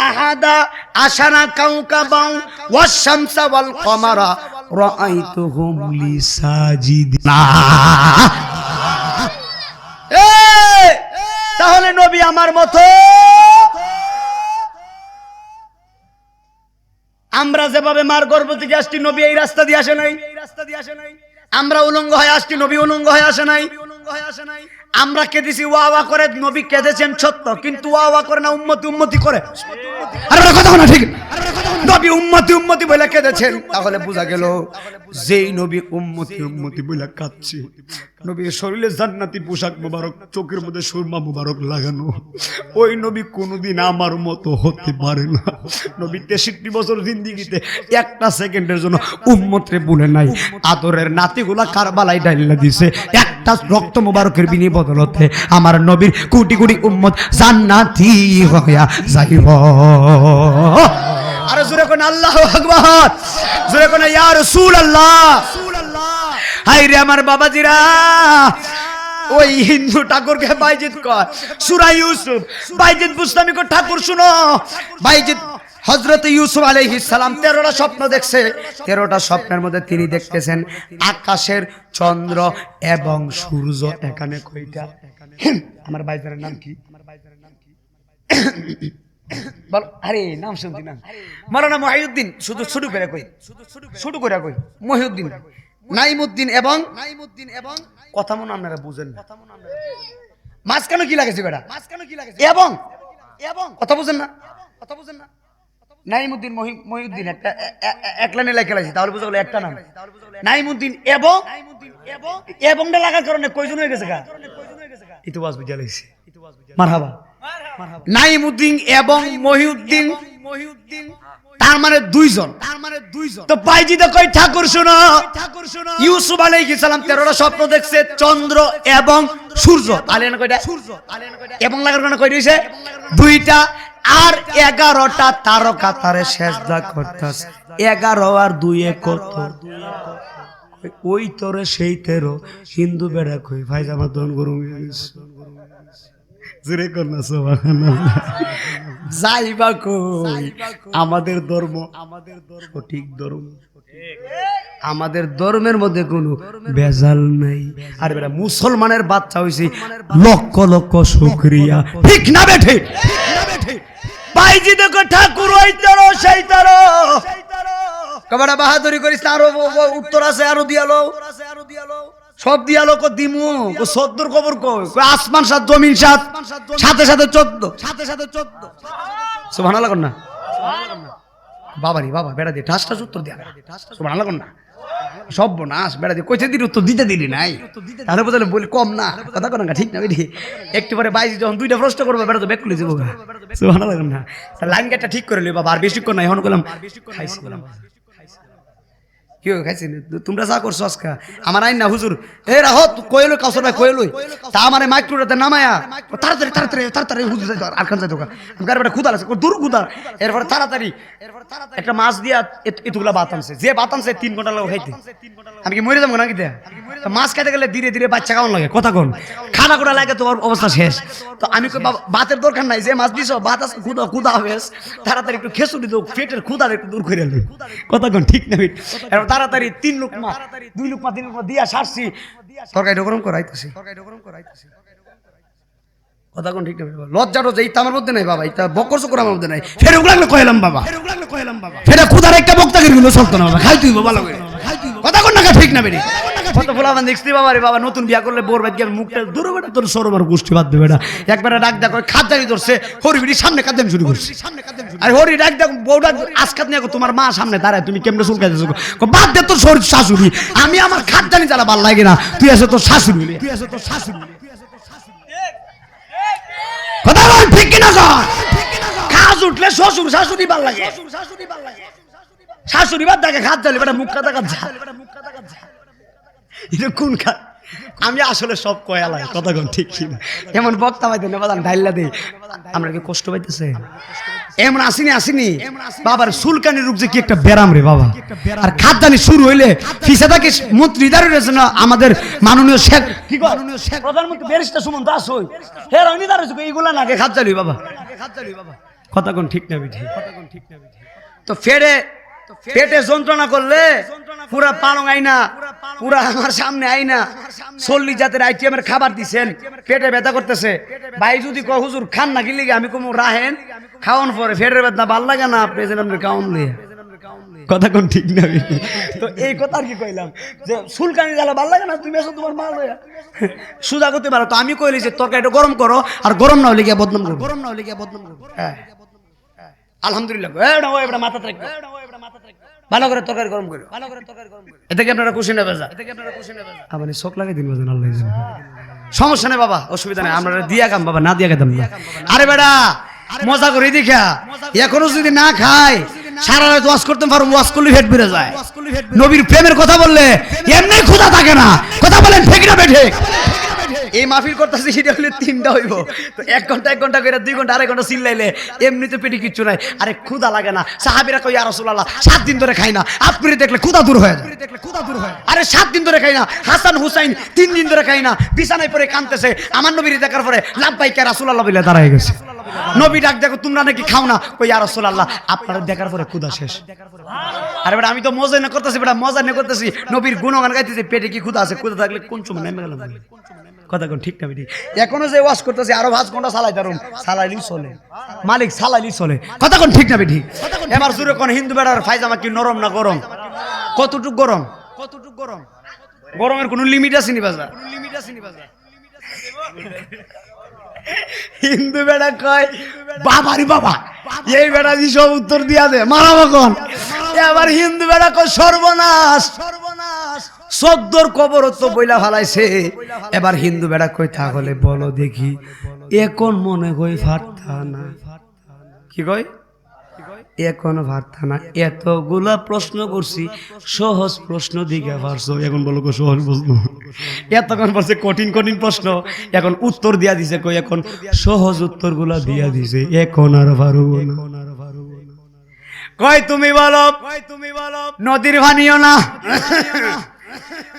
আহাদা আশারা কাওকাবাও ওয়াশ-শামসা ওয়াল কমারা রাআইতুহুম লিসাজিদিনা তাহলে নবী আমার মতো আমরা যেভাবে মার গর্ভ থেকে আসছি নবী এই রাস্তা দিয়ে আসে নাই আমরা উলঙ্গ হয়ে আসছি নবী উলঙ্গ হয়ে আসে নাই আমরা কেঁদেছি ওয়া করে নবী কেঁদেছেন সত্য কিন্তু ওয়া করে না উম্মতি করে আরে কথা না ঠিক নবী উম্মতি বলে কেঁদেছেন তাহলে বোঝা গেল যেই নবী উম্মতি বলে কাঁদছে নবীর শরীরে জান্নাতি পোশাক মোবারক চোখের মধ্যে সুরমা মোবারক লাগানো ওই নবী কোনোদিন আমার মতো হতে পারে না নবী 63 বছর জিন্দেগিতে একটা সেকেন্ডের জন্য উম্মতরে বলে নাই আদরের নাতিগুলা কারবালায় ডাইলা দিছে একটা রক্ত মোবারকের বিনি বদলতে আমার নবীর কোটি কোটি উম্মত জান্নাতি হইয়া যাইব আরে জোরে কোন আল্লাহু আকবার জোরে কোন ইয়া রাসূলুল্লাহ হাই রে আমার বাবাজিরা ওই হিন্দু ঠাকুরকে বাইজিদ কয় সূরা ইউসুফ বাইজিদ বুস্তামি কো ঠাকুর শুনো বাইজিদ হযরত ইউসুফ আলাইহিস সালাম 13টা স্বপ্ন দেখছে 13টা স্বপ্নের মধ্যে তিনি দেখতেছেন আকাশের চন্দ্র এবং সূর্য এখানে কয়টা আমার বাইজারের নাম কি বল আরে নাম শুনতি না মাওলানা মুহিউদ্দিন শুধু শুরু করে কই মুহিউদ্দিন নাইমুদ্দিন এবং কথা মনে আপনারা বুঝেন না মাঝখানে কি লাগাইছে বেটা এবং কথা বুঝেন না নাইমুদ্দিন মহিউদ্দিন একটা এক লাইনে লেখা লাইছে তাহলে বুঝা গেল একটা নাম নাইমুদ্দিন এবংটা লাগার কারণে কয়জন হয়ে গেছে গা ইতো বাস বুঝা লাইছে মারহাবা নাইমুদ্দিন এবং মহিউদ্দিন তার মানে দুইজন তো বাইজিদ কই ঠাকুর শুনো ইউসুফ আলাইহিস সালাম 13টা স্বপ্ন দেখছে চন্দ্র এবং সূর্য আলেন কয়টা এবং লাগার কারণে কই দিয়েছে দুইটা আর 11টা তারকা তারে সিজদা করতেছে 11 আর 2 কত ওই তোরে সেই 13 হিন্দু বেড়া কই ভাইজামা দন গরম হয়ে গেছে জোরে কর না সুবহানাল্লাহ যাইবা কই আমাদের ধর্ম সঠিক ধর্ম ঠিক আমাদের ধর্মের মধ্যে কোনো ভেজাল নাই। আর বেটা মুসলমানের বাচ্চা হইছে লক্ষ লক্ষ শুকরিয়া, ঠিক না বেঠে? ভাইজি দেখো ঠাকুর হইতারো সেইতারো কবাটা বাহাদুরি করিস না, আরো উত্তর আছে, আরো দিয়ালো সব দিয়ালো কো দিমু কো 14 কবর কো আসমান 7 জমিন 7 সাথে সাথে 14 সুবহানাল্লাহ কর না বাবারি বাবা বেড়া দিয়ে ঠাসটা উত্তর দিয়া সুবহানাল্লাহ কর না সব নাশ বেড়া দিয়ে কইতে দিন উত্তর দিতে দিলি নাই, তাহলে বলে বলি কম না কথা কর না, ঠিক না বেটি? একটু পরে বাইজি যখন 2টা প্রশ্ন করবে বেড়া তো ব্যাক করে যাবো সুবহানাল্লাহ কর না। লাইন গেটটা ঠিক করে লিও বাবা, আর বেশি কর না। এখন কইলাম খাইছি বললাম কি খাইছি তোমরা যা করছো আজকে আমার আইন না হুজুর এ রাহো কইলো কাউসার ভাই কইলো তা আমারে মাইক্রোটাতে নামায়া তাড়াতাড়ি তাড়াতাড়ি তাড়াতাড়ি হুজুর যাই আর খান যাই তো গার বেটা খুদা আছে দূর খুদা। এরপর তাড়াতাড়ি একটা মাছ দিয়া এতগুলা ভাত আনছে, যে ভাত আনছে 3 ঘন্টা লাগে খাইতে। আমি কি মরে যাবো নাকি? মাছ খাইতে গেলে ধীরে ধীরে বাচ্চা কেমন লাগে কথা কোন খানা কোটা লাগে তোমার অবস্থা শেষ। তো আমি ভাতের দরকার নাই, যে মাছ দিছ ভাত আছে খুদা খুদা হবেস, তাড়াতাড়ি একটু খেসুড়ি দাও পেটের খুদা একটু দূর করে আনবে কথা কোন ঠিক না? এরপর তাড়াতাড়ি 3 লুকমা 2 লুকমা 3 লুকমা দিয়া সারছি, তরকারি গরম করাইতেছি কথা কোন ঠিক না? লজ্জাটো যে ইতা আমার মধ্যে নাই বাবা, ইতা বকর চকর আমার মধ্যে নাই। ফের ওগুলা কইলাম বাবা, ফের খুদার একটা বক্তাগিরি গুলো চলতো না বাবা, খাই তুই ভালো করে কথা কোন না ঠিক না বেরি? কত ফুলাবান দেখছি বাবা রে বাবা, নতুন বিয়া করলে বোর বাদ গিয়ে মুখটা দূরে বেটা তোর সরবার গোষ্ঠী বাদ দেবে না। একবারে ডাক ডাক খাদ্দানি ধরছে, হরিবিড়ির সামনে কাঁদানি শুরু করছে। আর হরি ডাক ডাক বউটা আজকাত নিয়ে তোমার মা সামনে দাঁড়ায়, তুমি কেমনে চুলকাইতেছো? বাদ দে তোর শরীর শাশুড়ি, আমি আমার খাদ্দানি জ্বালা ভাল লাগে না, তুই আছে তোর শাশুড়ি, কথা বল ঠিক কিনা? কাজ উঠলে শ্বশুর শাশুড়ি ভাল লাগে, শাশুড়ি বাদ দেখে খাদ জ্বালি বেটা মুখ কাদা কাজ কোন খাত? আমি আসলে সব কয়া লাগে কথা কোন ঠিক কিনা? এমন বক্তা পাইতে না বাদান ঢাইলা দেই, আমরা কি কষ্ট পাইতেছে? এমন আসিনি বাবার সুলকানি রূপ যে কি একটা ব্যারাম রে বাবা। আর খাদ্দানি শুরু হইলে ফিসা থাকে মন্ত্রী দাঁড়িয়ে না আমাদের মাননীয় শেখ কি প্রধানমন্ত্রী ব্যারিস্টার সুমন দাস হই হের উনি দাঁড়িয়েছে এইগুলা নাকি খাদ্দালি বাবা কথা কোন ঠিক না বিধি? তো পেটে যন্ত্রণা করলে পুরা পালং আইনা পুরা আমার সামনে আইনা 40 জাতের আইটেমের খাবার দিছেন, পেটে ব্যথা করতেছে। ভাই যদি কয় হুজুর খান না গিলি আমি কমু রাহেন খাওয়ান পরে ফেটের ব্যথা ভাল লাগে না, প্রেসিডেন্ট খাওয়ান দিয়ে কথা কোন ঠিক না? তো এই কথা আর কি কইলাম যে সুলকানি জ্বালা ভাল লাগে না, তুমি এসো তোমার মা লইয়া সুজা করতে পারো। তো আমি কইলি যে তরকারিটা গরম করো, আর গরম না হলে গিয়া বদনাম করো, হ্যাঁ আলহামদুলিল্লাহ এবার মাথা রাখবে ভালো করে তরকারি গরম করো, এতে কি আপনারা খুশি নেবে? আপনি চোখ লাগিয়ে দিন বাজান, আল্লাহ সমস্যা নেই বাবা, অসুবিধা নেই, আমরা দিয়া কাম বাবা, না দিয়া খেতাম না। আরে বেটা মজা করে দেখা, এখনো যদি না খায় সারা রাত ওয়াজ করতে পারো, ওয়াজ করলে পেট বেড়ে যায়। নবীর প্রেমের কথা বললে এমনি ক্ষুধা থাকে না, কথা বলেন ঠিক না বেঠে? এই মাহফিল করতেছি সেটা হলে 3টা হইব, তো 1 ঘন্টা 1 ঘন্টা করে 2 ঘন্টা 2.5 ঘন্টা চিল্লাইলে এমনিতে পেটে কিচ্ছু নাই। আরে ক্ষুধা লাগে না? সাহাবীরা কই ইয়া রাসূলুল্লাহ 7 দিন ধরে খাই না, আপনি দেখলে ক্ষুধা দূর হয়ে যায়। আরে 7 দিন ধরে খাই না, হাসান হুসাইন 3 দিন ধরে খাই না, বিছানায় পড়ে কাঁদতেছে, আমার নবীর দেখার পরে লাব্বাইকা রাসূলুল্লাহ বলে দাঁড়ায় গেছে। নবী ডাক দেখো তোমরা নাকি খাও না, কই ইয়া রাসূলুল্লাহ আপনারা দেখার পরে ক্ষুধা শেষ। আরে বেটা আমি তো মজা না করতেছি, বেটা মজা না করতেছি, নবীর গুণগান গাইতেছি, পেটে কি ক্ষুধা আছে? ক্ষুধা থাকলে কোন সময় নেমে গেলাম কথা কোন ঠিক না? এখনো যে ওয়াশ করতেছি আরো 5 ঘন্টা চালাই দারুন, চালাইলি চলে মালিক, চালাইলি চলে কথা কোন ঠিক না বেঠি? এবার জুড়ে কোন হিন্দু বেড়ার ফাইজামা কি নরম না গরম? কতটুক গরম? গরমের কোনো লিমিট আছে নি বাজার? হিন্দু বেড়া কয় বাবারি বাবা, এই বেড়া দি সব উত্তর দিয়া দে মারাবো কোন? এবার হিন্দু বেড়া কয় সর্বনাশ 14 কবর তো বইলা ফালাইছে। এবার হিন্দু বেড়া কই তাহলে বলো দেখি এখন মনে কই ফারতা না? কি কয় এখন ফারতা না? এতগুলা প্রশ্ন করছি, সহজ প্রশ্ন দিকে পারছো, এখন বলো কো সহজ প্রশ্ন। এতক্ষণ বলছে কঠিন কঠিন প্রশ্ন, এখন উত্তর দিয়া দিছে, কই এখন সহজ উত্তরগুলা দিয়া দিছে, এখন আর পারবো না। কয় তুমি বলো নদীর পানিও না,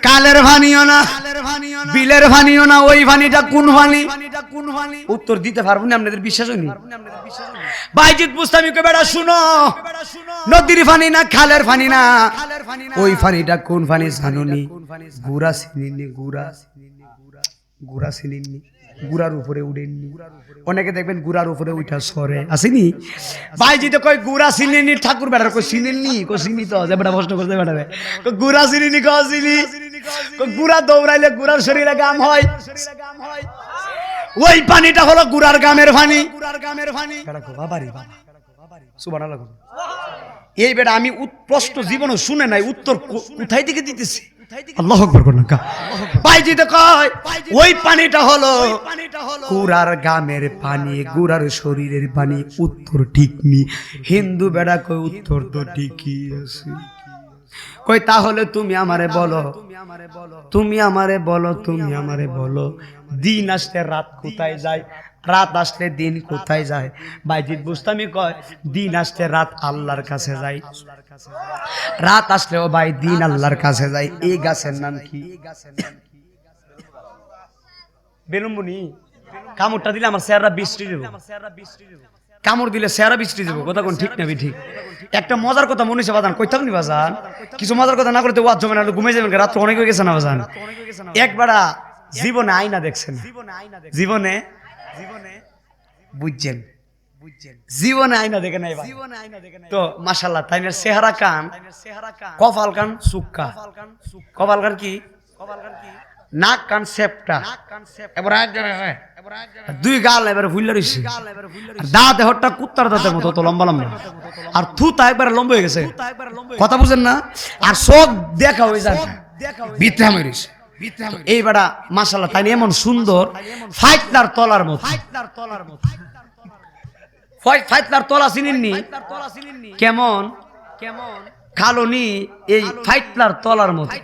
কালের পানিও না, বিলের পানিও না। ওই পানিটা কোন পানি? উত্তর দিতে পারবো না, আপনাদের বিশ্বাস হয়নি। বাইজিদ বুস্তামি কে বেড়া শুনো, নদীর পানি না খালের পানি না, ওই পানিটা কোন পানি জানুনি? গুড়া চিনিনি, গুড়া চিনিনি, গুড়ার উপরে উড়েননি। অনেকে দেখবেন গুড়ার উপরে উঠা সরে আসেনি। বাইজি তো কই গুড়া চিনিনি, ঠাকুর বেড়ার কই চিনিনি, কই চিনি তো যে বেটা প্রশ্ন করতে বেড়াবে, কই গুড়া চিনিনি, কই চিনি, কই গুড়া দৌড়াইলে গুড়ার শরীরে গাম হয়, ওই পানিটা হলো গুড়ার গামের পানি। বেটা কো বাবারি বাবা, সুবহানাল্লাহ। এই বেটা আমি প্রশ্ন জীবনে শুনে নাই, উত্তর কোথায় থেকে দিতেছি? আল্লাহু আকবার করুন কা। বাইজি তো কয় ওই পানিটা হলো গুড়ার গামের পানি, গুড়ার শরীরের পানি। উত্তর ঠিক নি। হিন্দু বেড়া কই উত্তর তো ঠিকই আছে। কই তাহলে তুমি আমারে বলো, তুমি আমারে বলো, তুমি আমারে বলো, দিন আসলে রাত কোথায় যায়, রাত আসলে দিন কোথায় যায়? বাইজিদ বুস্তামি কয় দিন আসলে রাত আল্লাহর কাছে যায়, রাত আসলেও ভাই দিন আল্লাহর কাছে যায়। এই গাছের নাম কি? বেলুম্বনি। কামড়টা দিলে আমার চেহারা বৃষ্টি দেব, কামড় দিলে চেহারা বৃষ্টি দেবো। কথা কোন ঠিক না? ঠিক। একটা মজার কথা মনে হচ্ছে বাজান, কই থাকনি বাজান, কিছু মজার কথা না করতে ওয়াজ জমে না, ঘুমিয়ে যাবেন, রাত্র অনেক হয়ে গেছে না বাজান। একবারা জীবনে আয়না দেখছেন, জীবনে বুঝছেন, জীবনে আয়না দেখে নাই তো মাশাআল্লাহ। তাই না? চেহারা কান, কপাল কান সুক্কা, কপাল কান কি, নাক কান সেপটা, এবার দুই গাল এবারে ফুললে রইছে, দাঁত হটটা কুত্তার দাঁতের মতো তো লম্বা লম্বা, আর থুতা একবারে লম্বা হয়ে গেছে। কথা বুঝেন না? আর চোখ দেখা হয়ে যায় বিত্রা মেরিছে। এই বেটা মাশাআল্লাহ তাই এমন সুন্দর, ফাইটলার তলার মতো, ফাইটলার তলা চিনেননি? কেমন খালনি এই ফাইটলার তলার মতো।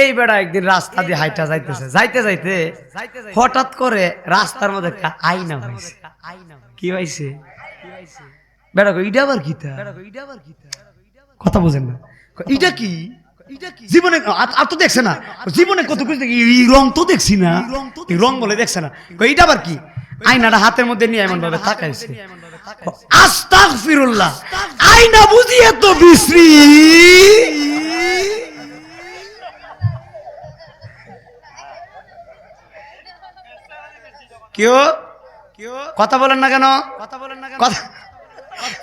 এই বেড়া একদিন রাস্তা দিয়ে হাইটা যাইতেছে, যাইতে যাইতে হঠাৎ করে রাস্তার মধ্যে একটা আয়না হয়েছে। কি হয়েছে? বেড়া কই ইটা আবার কিতা? কথা বুঝেন না? ইটা কি? জীবনে আর তো দেখছে না, জীবনে কত কিছু দেখি, এই রং তো দেখছি না, এই রং বলে দেখছে না। এইটা আবার কি? আয়নাটা হাতের মধ্যে নিয়ে এমন ভাবে তাকাইছে, আস্তাগফিরুল্লাহ, আয়না বুঝি এত বিশ্রী? কেউ কথা বলেন না কেন? কথা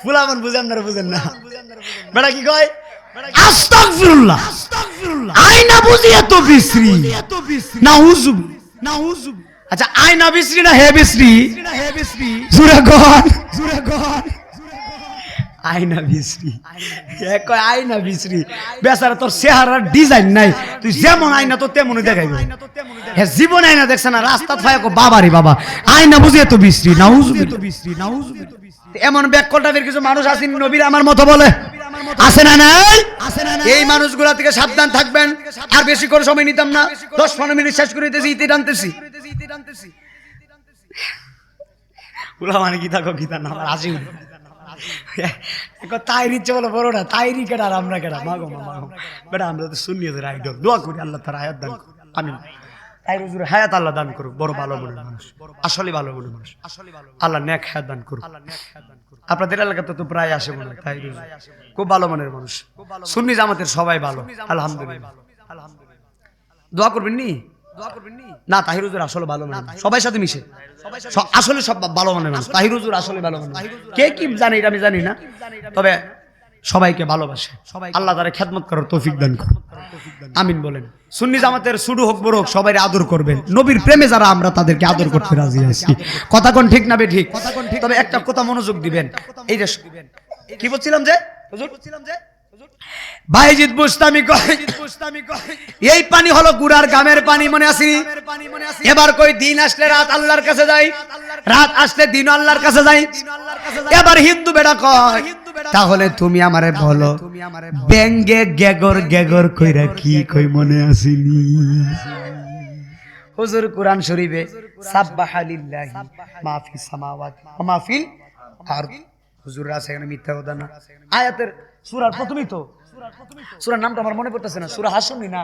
ফুলাবন বুঝেন না, বুঝেন না বেটা কি কয়? আস্তাগফিরুল্লাহ, আয়না বুঝি এত বিশ্রী? নাউযুবিল্লাহ। আচ্ছা আয়না বিশ্রী না হে বিশ্রী? জুরে গন, জুরে গন। আয়না বিশ্রী, কয় আয়না বিশ্রী। বেচারা তোর চেহারার ডিজাইন নাই, তুই যেমন আয়না তো তেমনই দেখাইবে। হ্যাঁ জীবন আয়না দেখছে না, রাস্তা ফায়া কো বাবারে বাবা, আয়না বুঝি এত বিশ্রী? নাউযুবিল্লাহ। এমন ব্যাককলটাদের কিছু মানুষ আছেন নবীর আমার মতো বলে, আছে না? নাই? এই মানুষগুলা থেকে সাবধান থাকবেন। আর বেশি করে সময় নিতাম না, 10-15 মিনিট শেষ করে দিতেছি, ইতি টানতেছি। ওলা মানে কি থাকো গীতা না আমার আসি তাইরি ইচ্ছে বলে বড় না, তাইরি কেডা আর আমরা কেডা? মাগো মা মাগো বেটা, আমরা তো সুন্নিয়তের আইডল। দোয়া করি আল্লাহ তার হায়াত দান করুন, আমিন। তাইর হুজুর হায়াত আল্লাহ দান করুক, বড় ভালো মনের মানুষ, আসলে ভালো মনের মানুষ, আল্লাহ নেক হায়াত দান করুক। আপনাদের এলাকাতে তো প্রায় আসে মনে হয়, তাই খুব ভালো মনের মানুষ। সুন্নি জামাতের সবাই ভালো, আলহামদুলিল্লাহ। দোয়া করবেন নি? না, তাহির হুজুর আসলে ভালো মনের মানুষ, সবাই সাথে মিশে, আসলে সব ভালো মনের মানুষ। তাহির হুজুর আসলে ভালো মনের মানুষ। কে কি জানে এটা আমি জানি না, তবে সবাইকে ভালোবাসে। আল্লাহ তারে খেদমত করার তৌফিক দান করুন, আমিন বলেন। সুন্নি জামাতের শুরু হোক বড় হোক, সবাই আদর করবেন। নবীর প্রেমে যারা আমরা তাদেরকে আদর করতে রাজি আছি। কথা কোন ঠিক না বে ঠিক? তবে একটা কথা মনোযোগ দিবেন। এই যে কি বলছিলাম যে হুজুর, বাইজিদ বুস্তামি কয় এই পানি হলো গুড়ার গামের পানি, মনে আসেনি? এবার কই দিন আসলে রাত আল্লাহর কাছে যায়, রাত আসলে দিন আল্লাহর কাছে যায়। এবার হিন্দু বেটা কয় তাহলে তুমি আমারে বলো, ব্যাঙ্গে গেগর গেগর কইরা কি কই মনে আসেনি? হুজুর কুরআন শরীফে সাব্বাহা লিল্লাহি মা ফিস সামাওয়াতি ওয়া মা ফিল আরদ, হুজুর আছে এখানে মিথ্যা কথা না। আয়াতের সূরার প্রথমেই তো সূরার নামটা আমার মনে পড়তেছে না, সূরা হাশরই না,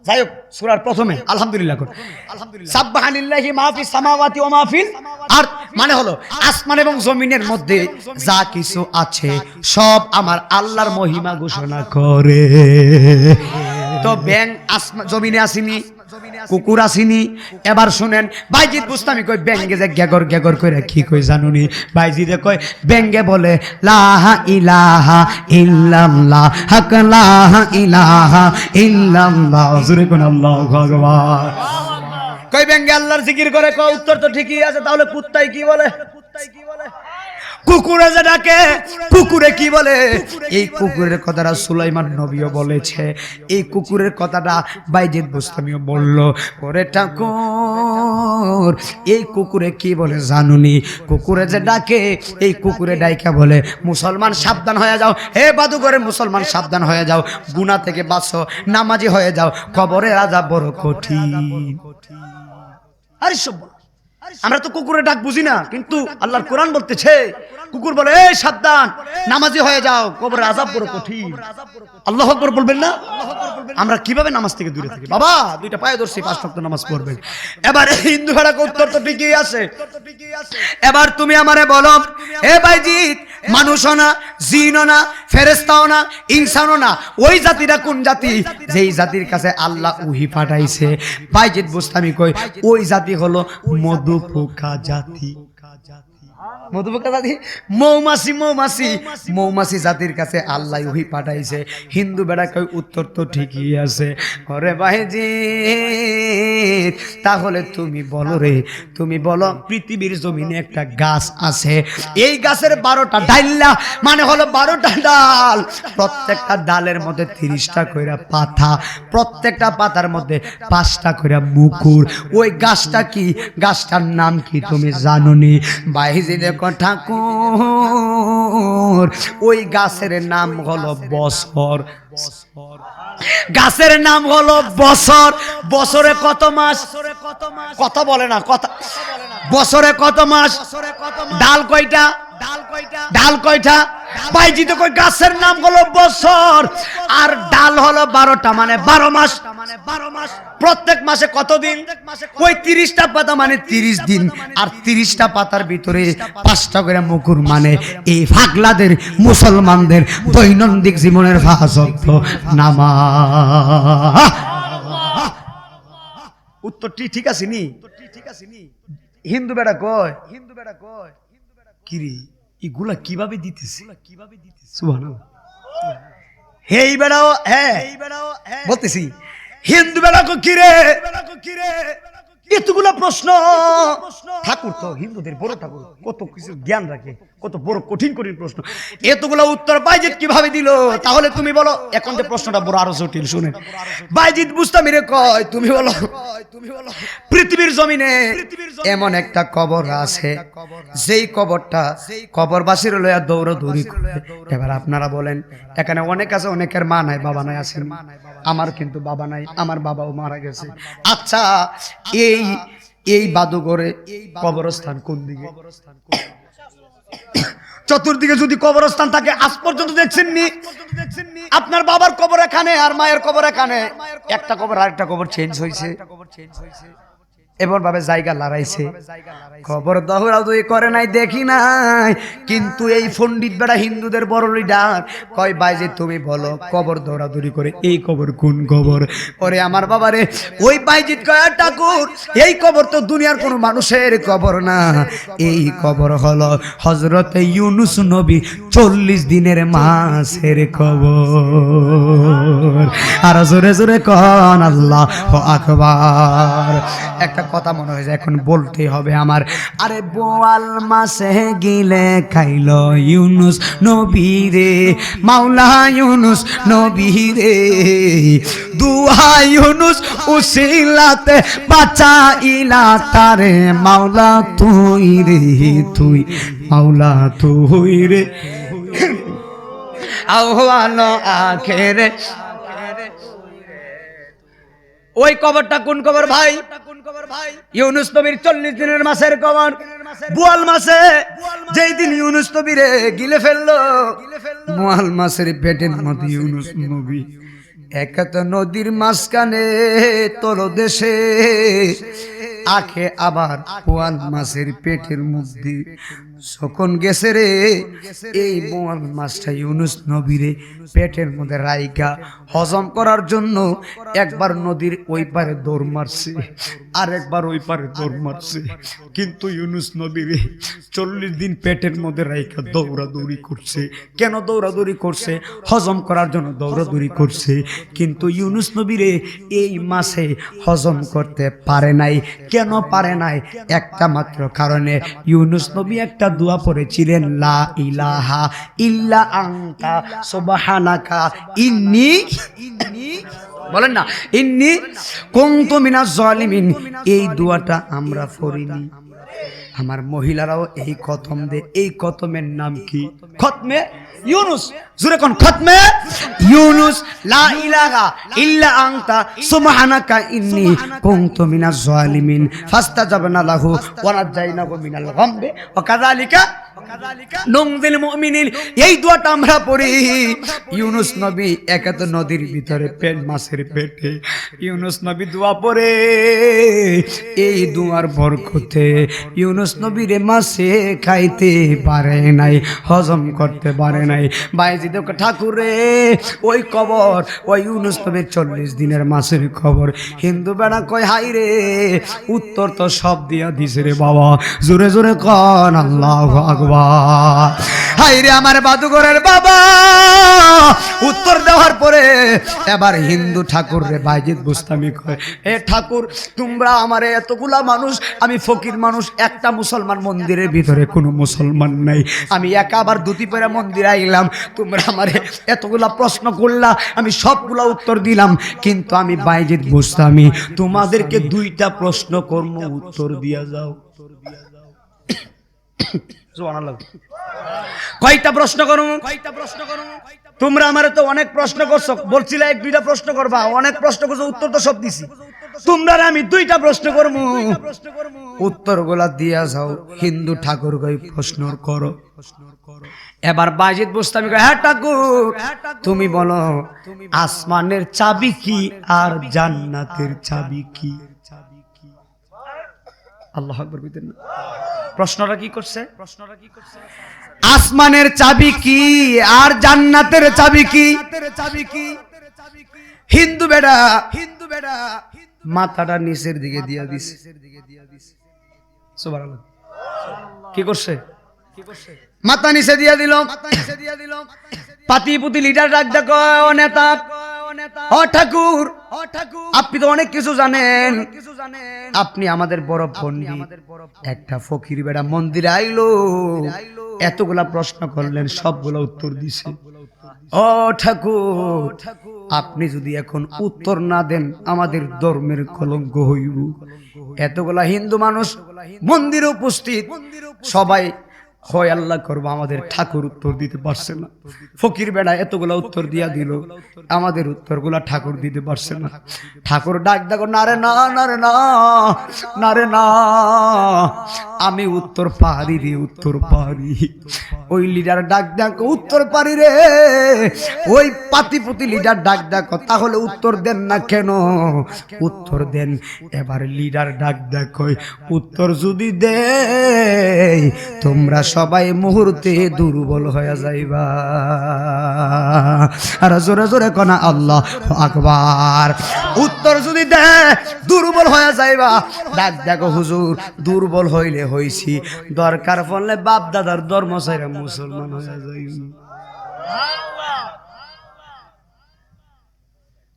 যাই হোক সূরার প্রথমে আলহামদুলিল্লাহ কর, সাবহানাল্লাহি মা ফিস সামাওয়াতি ওয়া মা ফিল আরদ, মানে হলো আসমান এবং জমিনের মধ্যে যা কিছু আছে সব আমার আল্লাহর মহিমা ঘোষণা করে। তো ব্যাং আসমান জমিনে আসেনি, কুকুর আসেনি। এবার শুনেন বাইজিদ বুস্তামি কই ব্যাঙ্গে যে গ্যাগর গ্যাগর কইরা কি কই জানুনি? বাইজিদে কই ব্যাঙ্গে বলে লা ইলাহা ইল্লাল্লাহ হাক লা ইলাহা ইল্লাল্লাহ, জোরে কোন আল্লাহু আকবার। কই ব্যাঙ্গে আল্লাহর জিকির করে, কই উত্তর তো ঠিকই আছে, তাহলে কুত্তাই কি বলে? কুকুরে যে ডাকে, কুকুরে কি বলে? এই কুকুরের কথাটা সুলাইমান নবীও বলেছে, এই কুকুরের কথাটা বাইজিদ বুস্তামিও বলল। ওরে ঠাকুর, এই কুকুরে কি বলে জানুনি? কুকুরে যে ডাকে, এই কুকুরে ডাইকা বলে মুসলমান সাবধান হয়ে যাও, হে বাদুঘরের মুসলমান সাবধান হয়ে যাও, গুনাহ থেকে বাঁচো, নামাজি হয়ে যাও, কবরের আযাব বড় কঠিন। আরে সব আমরা তো কুকুরের ডাক বুঝি না, কিন্তু আল্লাহর কোরআন বলতেছে কুকুর বলে এই সাবধান, নামাজি হয়ে যাও, কবরের আযাব বড় কঠিন। আল্লাহু আকবার বলবেন না? আমরা কিভাবে নামাজ থেকে দূরে থাকি? বাবা দুইটা পায়ে ধরছি, 5 ওয়াক্ত নামাজ পড়বেন। এবার হিন্দু ভাড়া উত্তর তো ঠিকই আছে। এবার তুমি আমারে বলো, এ বাইজিৎ, মানুষও না, জিনও না, ফেরেশতাও না, ইনসানও না, ওই জাতিটা কোন জাতি যেই জাতির কাছে আল্লাহ ওহী পাঠাইছে? বাইজিৎ বুস্তামি কই ওই জাতি হলো মধুপোকা জাতি। মধুপোকা জাতি, মৌমাছি, মৌমাছি, মৌমাছি জাতির কাছে আল্লাহ ওহী পাঠাইছে। হিন্দু বেড়া কই উত্তর তো ঠিকই আছে। ওরে বাইজিৎ, তাহলে তুমি বলো রে, তুমি বলো পৃথিবীর জমিনে একটা গাছ আছে, এই গাছের 12টা ডাইল্লা, মানে হলো 12টা ডাল, প্রত্যেকটা ডালের মধ্যে 30টা কইরা পাতা, প্রত্যেকটা পাতার মধ্যে 5টা কইরা মুকুর। ওই গাছটা কি? গাছটার নাম কি তুমি জানোনি? বাইজিৎ ঠাকুর, ওই গাছের নাম হলো বছর। গাছের নাম হলো বছর। বছরে কত মাস? কথা বলে না, কথা। বছরে কত মাস? ডাল কয়টা? ডাল কয়টা? বাইজিৎ কই গাছের নাম হলো বছর, আর ডাল হলো 12টা, মানে 12 মাস। প্রত্যেক মাসে কত দিন? ওই 30টা পাতা, মানে 30 দিন, আর 30টা পাতার ভিতরে 5টা করে মুকুর, মানে এই পাগলাদের মুসলমানদের দৈনন্দিন জীবনের 5 ওয়াক্ত নামাজ। উত্তরটি ঠিক আছে নি? হিন্দু বেড়া কয়, কিরে এগুলা কিভাবে দিতেছে? সুবহানাল্লাহ। হেই বেড়াও, হ্যাঁ বলতেছি, হিন্দু বেড়া কো কিরে এতগুলা প্রশ্ন? ঠাকুর তো হিন্দুদের বড় ঠাকুর, কত কিছু জ্ঞান রাখে, কত বড় কঠিন কঠিন প্রশ্ন, এতগুলা উত্তর বাইজিৎ কিভাবে দিল? তাহলে তুমি বলো। এখন যে প্রশ্নটা বড় আরো জটিল, শুনে বাইজিৎ বুস্তামিরে কয়, তুমি বলো পৃথিবীর জমিনে এমন একটা কবর আছে, যেই কবরটা কবরবাসীর লইয়া দৌড়াদৌড়ি করে। এবার আপনারা বলেন, এখানে অনেক আছে, অনেকের মা নাই, বাবা নাই, আসেন। আমার কিন্তু বাবা নাই, আমার বাবাও মারা গেছে। আচ্ছা, এই বাদুঘরে কবরস্থান কোন দিকে? চতুর্দিকে যদি কবরস্থান থাকে, আজ পর্যন্ত দেখছেন নি? আপনার বাবার কবর এখানে আর মায়ের কবর এখানে, একটা কবর আরেকটা কবর চেঞ্জ হয়েছে, এমন ভাবে জায়গা লড়াইছে। খবর দৌড়াদৌড়ি করে নাই, দেখি নাই, কিন্তু এই পণ্ডিত বেড়া হিন্দুদের বড় লিডার কয়, বাইজিৎ তুমি বলো কবর দৌড়াদৌড়ি করে এই কবর কোন কবর? ওরে আমার বাবারে, ওই বাইজিৎ কয়, ঠাকুর এই কবর তো দুনিয়ার কোনো মানুষের কবর না, এই কবর হলো হযরত ইউনুস নবী 40 দিনের মাছের কবর। আর জোরে জোরে কোন আল্লাহু আকবার। একটা কথা মনে হয় এখন বলতে হবে আমার, আরে বোয়াল মাসে গিলে খাইলো ইউনুস নবী রে, মাওলা ইউনুস নবী রে, দুহা ইউনুস উসিলাতে বাঁচাইলা তারে, মাওলা তুই রে, তুই মাওলা তুই রে, আহ্বান আখেরে। ওই কবরটা কোন কবর ভাই? ইউনুস নবীর 40 দিনের মাসের কবর। বোয়াল মাছে যেই দিন ইউনুস নবীরে গিলে ফেললো, বোয়াল মাছের পেটের মধ্যে ইউনুস নবী একা তো নদীর মাঝখানে তলদেশে আখে আবার বোয়াল মাছের পেটের মধ্যে যখন গেছে রে, এই বোয়াল মাছটা ইউনুস নবীরে পেটের মধ্যে রাইকা হজম করার জন্য একবার নদীর ওই পারে দৌড় মারছে, আর একবার ওই পারে দৌড় মারছে, কিন্তু ইউনুস নবীরে 40 দিন পেটের মধ্যে রাইকা দৌড়াদৌড়ি করছে। কেন দৌড়াদৌড়ি করছে? হজম করার জন্য দৌড়াদৌড়ি করছে, কিন্তু ইউনুস নবীরে এই মাছে হজম করতে পারে নাই। কেন পারে নাই? একটা মাত্র কারণে, ইউনুস নবী একটা দোয়া পড়েছিলেন, লা ইলাহা ইল্লা আনতা সুবহানাকা ইন্নী, বলেন না, ইন্নী কুনতু মিনাজ জালিমিন। এই দোয়াটা আমরা পড়িনি, আমার মহিলারাও এই খতম দে। এই খতমের নাম কি? খতমে ইউনুস। জোরে কোন? খতমে ইউনুস। লা ইলাহা ইল্লা আনতা সুবহানাকা ইন্নী কুনতু মিনাজ জালিমিন ফাস্তাজাবনা লাহু ওয়া নাজাইনাহু মিনাল গামবি ওয়া কাযালিকা নুনজিল মুমিনিন। এই দোয়াটা আমরা পড়ি। ইউনুস নবী একা তো নদীর ভিতরে পেট, মাছের পেটে ইউনুস নবী দোয়া পড়ে। এই দোয়ার বরকতে ইউনুস নবীরে মাছে খাইতে পারে নাই, হজম করতে পারে নাই। বাইজিদ ঠাকুরে ওই কবর, ওই ইউনুস নবীর 40 দিনের মাছের খবর হিন্দু বেড়া কয়, হাই রে উত্তর তো সব দিয়া দিছে রে বাবা। জোরে জোরে কন আল্লাহু আকবার। হাই রে আমার বাদুগরের বাবা, উত্তর দেওয়ার পরে এবার হিন্দু ঠাকুর রে বাইজিদ বুস্তামি কয়, এ ঠাকুর তোমরা আমারে এতগুলা মানুষ, আমি ফকির মানুষ, একটা মুসলমান মন্দিরের ভিতরে কোনো মুসলমান নাই, আমি একা আবার ধুতি পরে মন্দিরে আইলাম, তোমরা আমারে এতগুলা প্রশ্ন করলা, আমি সবগুলা উত্তর দিলাম, কিন্তু আমি বাইজিদ বুস্তামি তোমাদেরকে 2টা প্রশ্ন করব, উত্তর দিয়া যাও। কয়টা প্রশ্ন করুন? তোমরা আমারে তো অনেক প্রশ্ন করছো, বলছিলে 1-2টা প্রশ্ন করবা, অনেক প্রশ্ন করছো, উত্তর তো সব দিছি। তোমরা আমি 2টা প্রশ্ন করব, উত্তরগুলা দিয়া যাও। হিন্দু ঠাকুর কই প্রশ্ন করো। এবার বাইজিদ বুস্তামি কয়, হ্যাঁ ঠাকুর তুমি বলো আসমানের চাবি কি আর জান্নাতের চাবি কি? আল্লাহু আকবার বলেন। প্রশ্নটা কি করছে? আসমানের চাবি কি আর জান্নাতের চাবি কি? হিন্দু বেড়া মাথাটা নিচের দিকে দিয়া দিছে। সুবহানাল্লাহ। কি করছে? মাথা নিচে দিয়া দিল। পাতি পুতি লিডার ডাক দেখো, ও নেতা, ও ঠাকুর, আপনি তো অনেক কিছু জানেন, আপনি আমাদের বড় পণ্ডিত। একটা ফকির বেড়া মন্দিরে আইলো, এতগুলা প্রশ্ন করলেন, সবগুলা উত্তর দিছে। ও ঠাকুর, আপনি যদি এখন উত্তর না দেন আমাদের ধর্মের কলঙ্ক হইব। এতগুলা হিন্দু মানুষ মন্দিরে উপস্থিত, সবাই হয় আল্লাহ করবো, আমাদের ঠাকুর উত্তর দিতে পারছে না। ফকির বেড়া এতগুলা উত্তর দিয়া দিল, আমাদের উত্তরগুলা ঠাকুর দিতে পারছে না। ঠাকুর ডাক দেখো, না রে না, না রে না, না রে না, আমি উত্তর পারি রে, উত্তর পারি। ওই লিডার ডাক দেখো, উত্তর পারি রে। ওই পাতিপুতি লিডার ডাক দেখো, তাহলে উত্তর দেন না কেন? উত্তর দেন। এবার লিডার ডাক দেখো, উত্তর যদি দেয় তোমরা সবাই মুহূর্তে দুর্বল হয়ে যাইবা। আর জোরে জোরে কনা আল্লাহু আকবার। উত্তর যদি দেয় দুর্বল হয়ে যাইবা। ডাক দেখো, হুজুর দুর্বল হইলে হইছি, দরকার পড়লে বাপ দাদার ধর্ম ছাইরা মুসলমান হয়ে যাইব।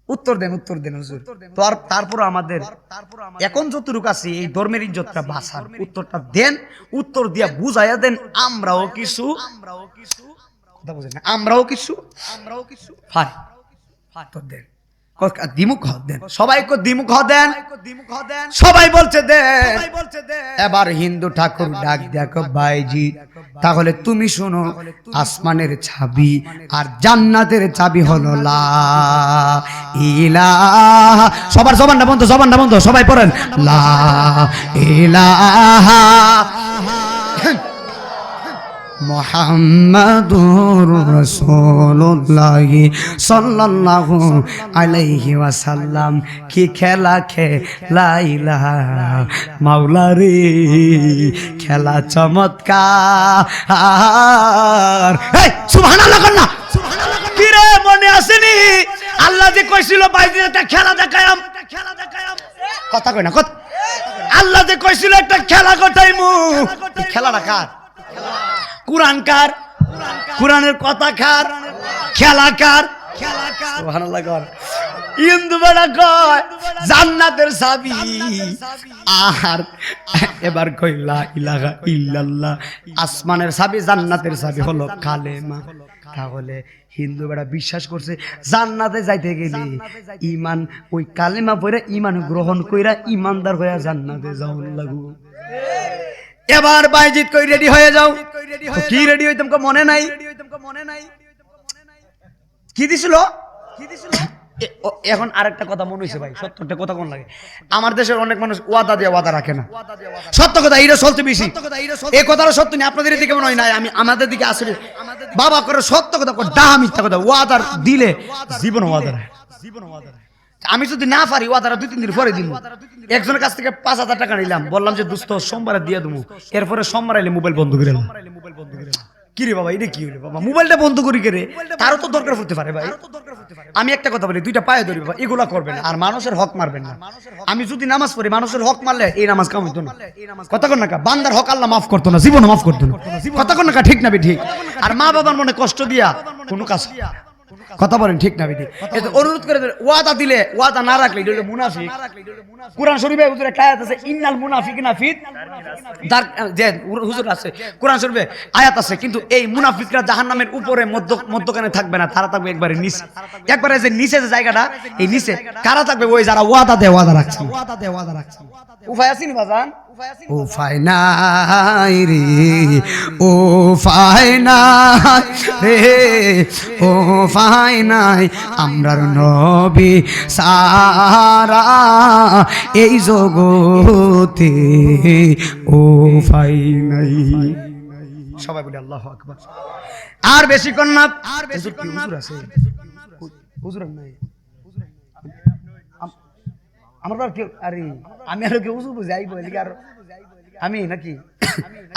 উত্তর দেন, উত্তর দেন হুজুর। তারপর আমাদের এখন যতটুকু আছে এই ধর্মের ইজ্জতটা বাঁচান, উত্তরটা দেন, উত্তর দিয়া বুঝাইয়া দেন আমরাও কিছু, কথা বুঝেন না, আমরাও কিছু দেন। দিমুখ দেন, সবাইকে দিমুখ দেন, সবাই বলছে দেন। এবার হিন্দু ঠাকুর ডাক দেখো, বাইজি তাহলে তুমি শোনো, আসমানের চাবি আর জান্নাতের চাবি হলো লা ইলাহা। সবার জবানটা বন্ধ, জবানটা বন্ধ, সবাই পড়েন লা ইলাহা মুহাম্মাদুর রাসূলুল্লাহ সাল্লাল্লাহু আলাইহি ওয়াসাল্লাম কি খেলা খেলাইলা মাওলা রে খেলা চমৎকার। এই সুবহানাল্লাহ কন্না কি রে মনে আসেনি আল্লাহ যে কইছিল বাইরে একটা খেলা দেখায়াম কথা কই না কথা আল্লাহ যে কইছিল একটা খেলা গটাইমু খেলাটা কার কুরআন কার কুরআনের কথা কার খেলা কার সুবহানাল্লাহ কর ইন্দু বড় কয় জান্নাতের চাবি আর এবার কই লা ইলাহা ইল্লাল্লাহ আসমানের চাবি জান্নাতের চাবি হলো কালেমা। তাহলে হিন্দু বেড়া বিশ্বাস করছে জান্নাতে যাইতে গেলে ঈমান ওই কালেমা পড়ে ঈমান গ্রহণ কইরা ঈমানদার হইয়া জান্নাতে যাও লাগু। এবার বাইজিৎ কই রেডি হয়ে যাও কি রেডি হইতাম কো মনে নাই কি দিছিল এখন আরেকটা কথা মনে হইছে ভাই সত্যটা কথা কোন লাগে আমার দেশের অনেক মানুষ ওয়াদা দিয়ে ওয়াদা রাখে না সত্য কথা এইটা চলতে বেশি এই কথাটা সত্য না আপনাদের দিকে মনে হয় না আমি আমাদের দিকে আসলে বাবা করে সত্য কথা ডাহা মিথ্যা কথা ওয়াদা দিলে জীবন ওয়াদা আমি যদি না পারি ওয়াদাটা 2-3 দিন পরে দিব একজনের কাছ থেকে 5,000 টাকা নিলাম বললাম যে দোস্ত সোমবারে দিয়ে দেবো এরপরে সোমবার এলে মোবাইল বন্ধ করে দিলাম কি রে বাবা এটা কি হলো বাবা মোবাইলটা বন্ধ করি কে রে তারও তো দরকার হতে পারে ভাই আমি একটা কথা বলি দুইটা পায়ে ধরি বাবা এগুলা করবেন না আর মানুষের হক মারবেন না আমি যদি নামাজ পড়ি মানুষের হক মারলে এই নামাজ কাম হইতো না কথা কন না বান্দার হক আল্লাহ মাফ করতো না জীবন মাফ করতো না কথা কন না ঠিক না ঠিক আর মা বাবার মনে কষ্ট দিয়া কোনো কাজ কথা বলেন ঠিক না বেটি এত অনুরোধ করে ওয়াদা দিলে ওয়াদা না রাখলে এটা হলো মুনাফিক কুরআন শরীফে হুজুর একটা আয়াত আছে ইন্নাল মুনাফিকিনা ফি যে হুজুর আছে কুরআন শরীফে আয়াত আছে কিন্তু এই মুনাফিকরা জাহান্নামের উপরে মধ্যখানে থাকবে না তারা থাকবে একবারে নিচে একবারে যে নিচে যে জায়গাটা এই নিচে কারা থাকবে ওই যারা ওয়াদা দেয় ওয়াদা রাখছে উপায় আছে নি বাজান উপায় নাই রে উপায় নাই রে উপায় নাই আমরার নবী সারা এই জগতে উপায় নাই সবাই বলি আল্লাহু আকবার আর বেশি কোন না আর বেশি কি হুজুর আছে হুজুর নাই আমার বাবা কেউ আরে আমি আর কেউ হুজুর যাই বলি আর আমি নাকি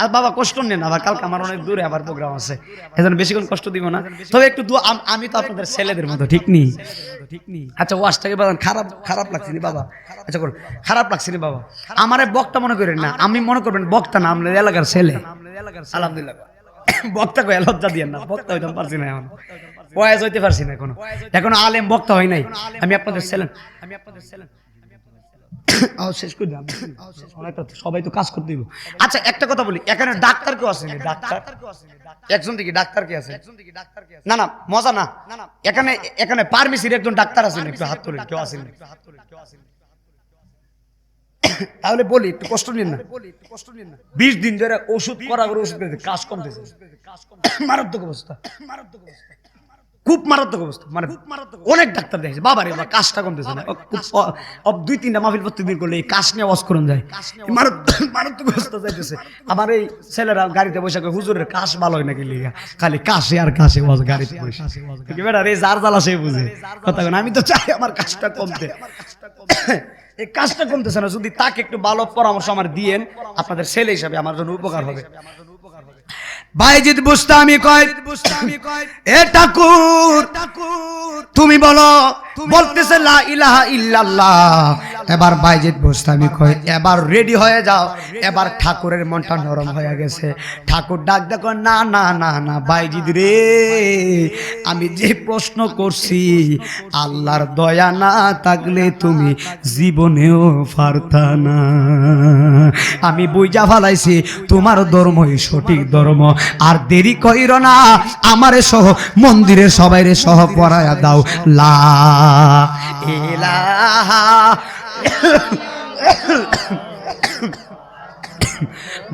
আর বাবা কষ্ট নেন আবার কালকে আমার অনেক দূরে আবার প্রোগ্রাম আছে এজন্য বেশিক্ষণ কষ্ট দিব না তবে একটু আমি তো আপনাদের ছেলেদের মতো ঠিক নি আচ্ছা ওয়াজটাকে বাজান খারাপ লাগছে নি বাবা আচ্ছা করুন খারাপ লাগছে নি বাবা আমারে বক্তা মনে করেন না আমি মনে করবেন বক্তা না আমাদের এলাকার ছেলে আলহামদুলিল্লাহ বক্তা কই লজ্জা দিয়েন না বক্তা হইতাম পারছি না এখন ওয়াজ হইতে পারছি না এখনো আলেম বক্তা হয় নাই আমি আপনাদের ছেলে শেষ করে দিলাম সবাই তো কাজ করতে দিব আচ্ছা একটা কথা বলি এখানে ডাক্তার কেউ আসেনি ডাক্তার একজন দিকে ডাক্তার কে আছে না না মজা না এখানে ফার্মেসির একজন ডাক্তার আছেন একটু হাত তুলে কেউ আসেনি তাহলে বলি একটু কষ্ট নিন না 20 দিন ধরে ওষুধ করা করে ওষুধ কাজ কমতেছে মারাত্মক অবস্থা খুব মারাত্মক অবস্থা মানে অনেক ডাক্তার দেখেছে বাবারে বাবা কাজটা কমতেছে না 2-3টা মাহফিল প্রত্যেকদিন করলে এই কাজ নিয়ে ওয়াজ করুন যায় মারাত্মক অবস্থা যাইতেছে আমার এই ছেলেরা গাড়িতে বসে হুজুরের কাজ ভালো হয় নাকি লিগা খালি কাশে আর কাশে ওয়াজ গাড়িতে বসে বেটা রে যার জ্বালা সে বুঝে কথা বলেন আমি তো চাই আমার কাজটা কমতে এই কাজটা কমতেছে না যদি তাকে একটু ভালো পরামর্শ আমার দিয়েন আপনাদের ছেলে হিসাবে আমার জন্য উপকার হবে বাইজিদ বুস্তামি কয় এ ঠাকুর তুমি বলো বলতেছে লা ইলাহা ইল্লাল্লাহ এবার বাইজিদ বুস্তামি কয় এবার রেডি হয়ে যাও এবার ঠাকুরের মনটা নরম হয়ে গেছে ঠাকুর ডাক দেখো না না না না বাইজিদ রে আমি যে প্রশ্ন করছি আল্লাহর দয়া না থাকলে তুমি জীবনেও পারতা না আমি বুঝা ফেলাইছি তোমার ধর্মই সঠিক ধর্ম আর দেরি কইর না আমারে সহ মন্দিরের সবাইরে সহ পড়ায়া দাও লা ইলাহা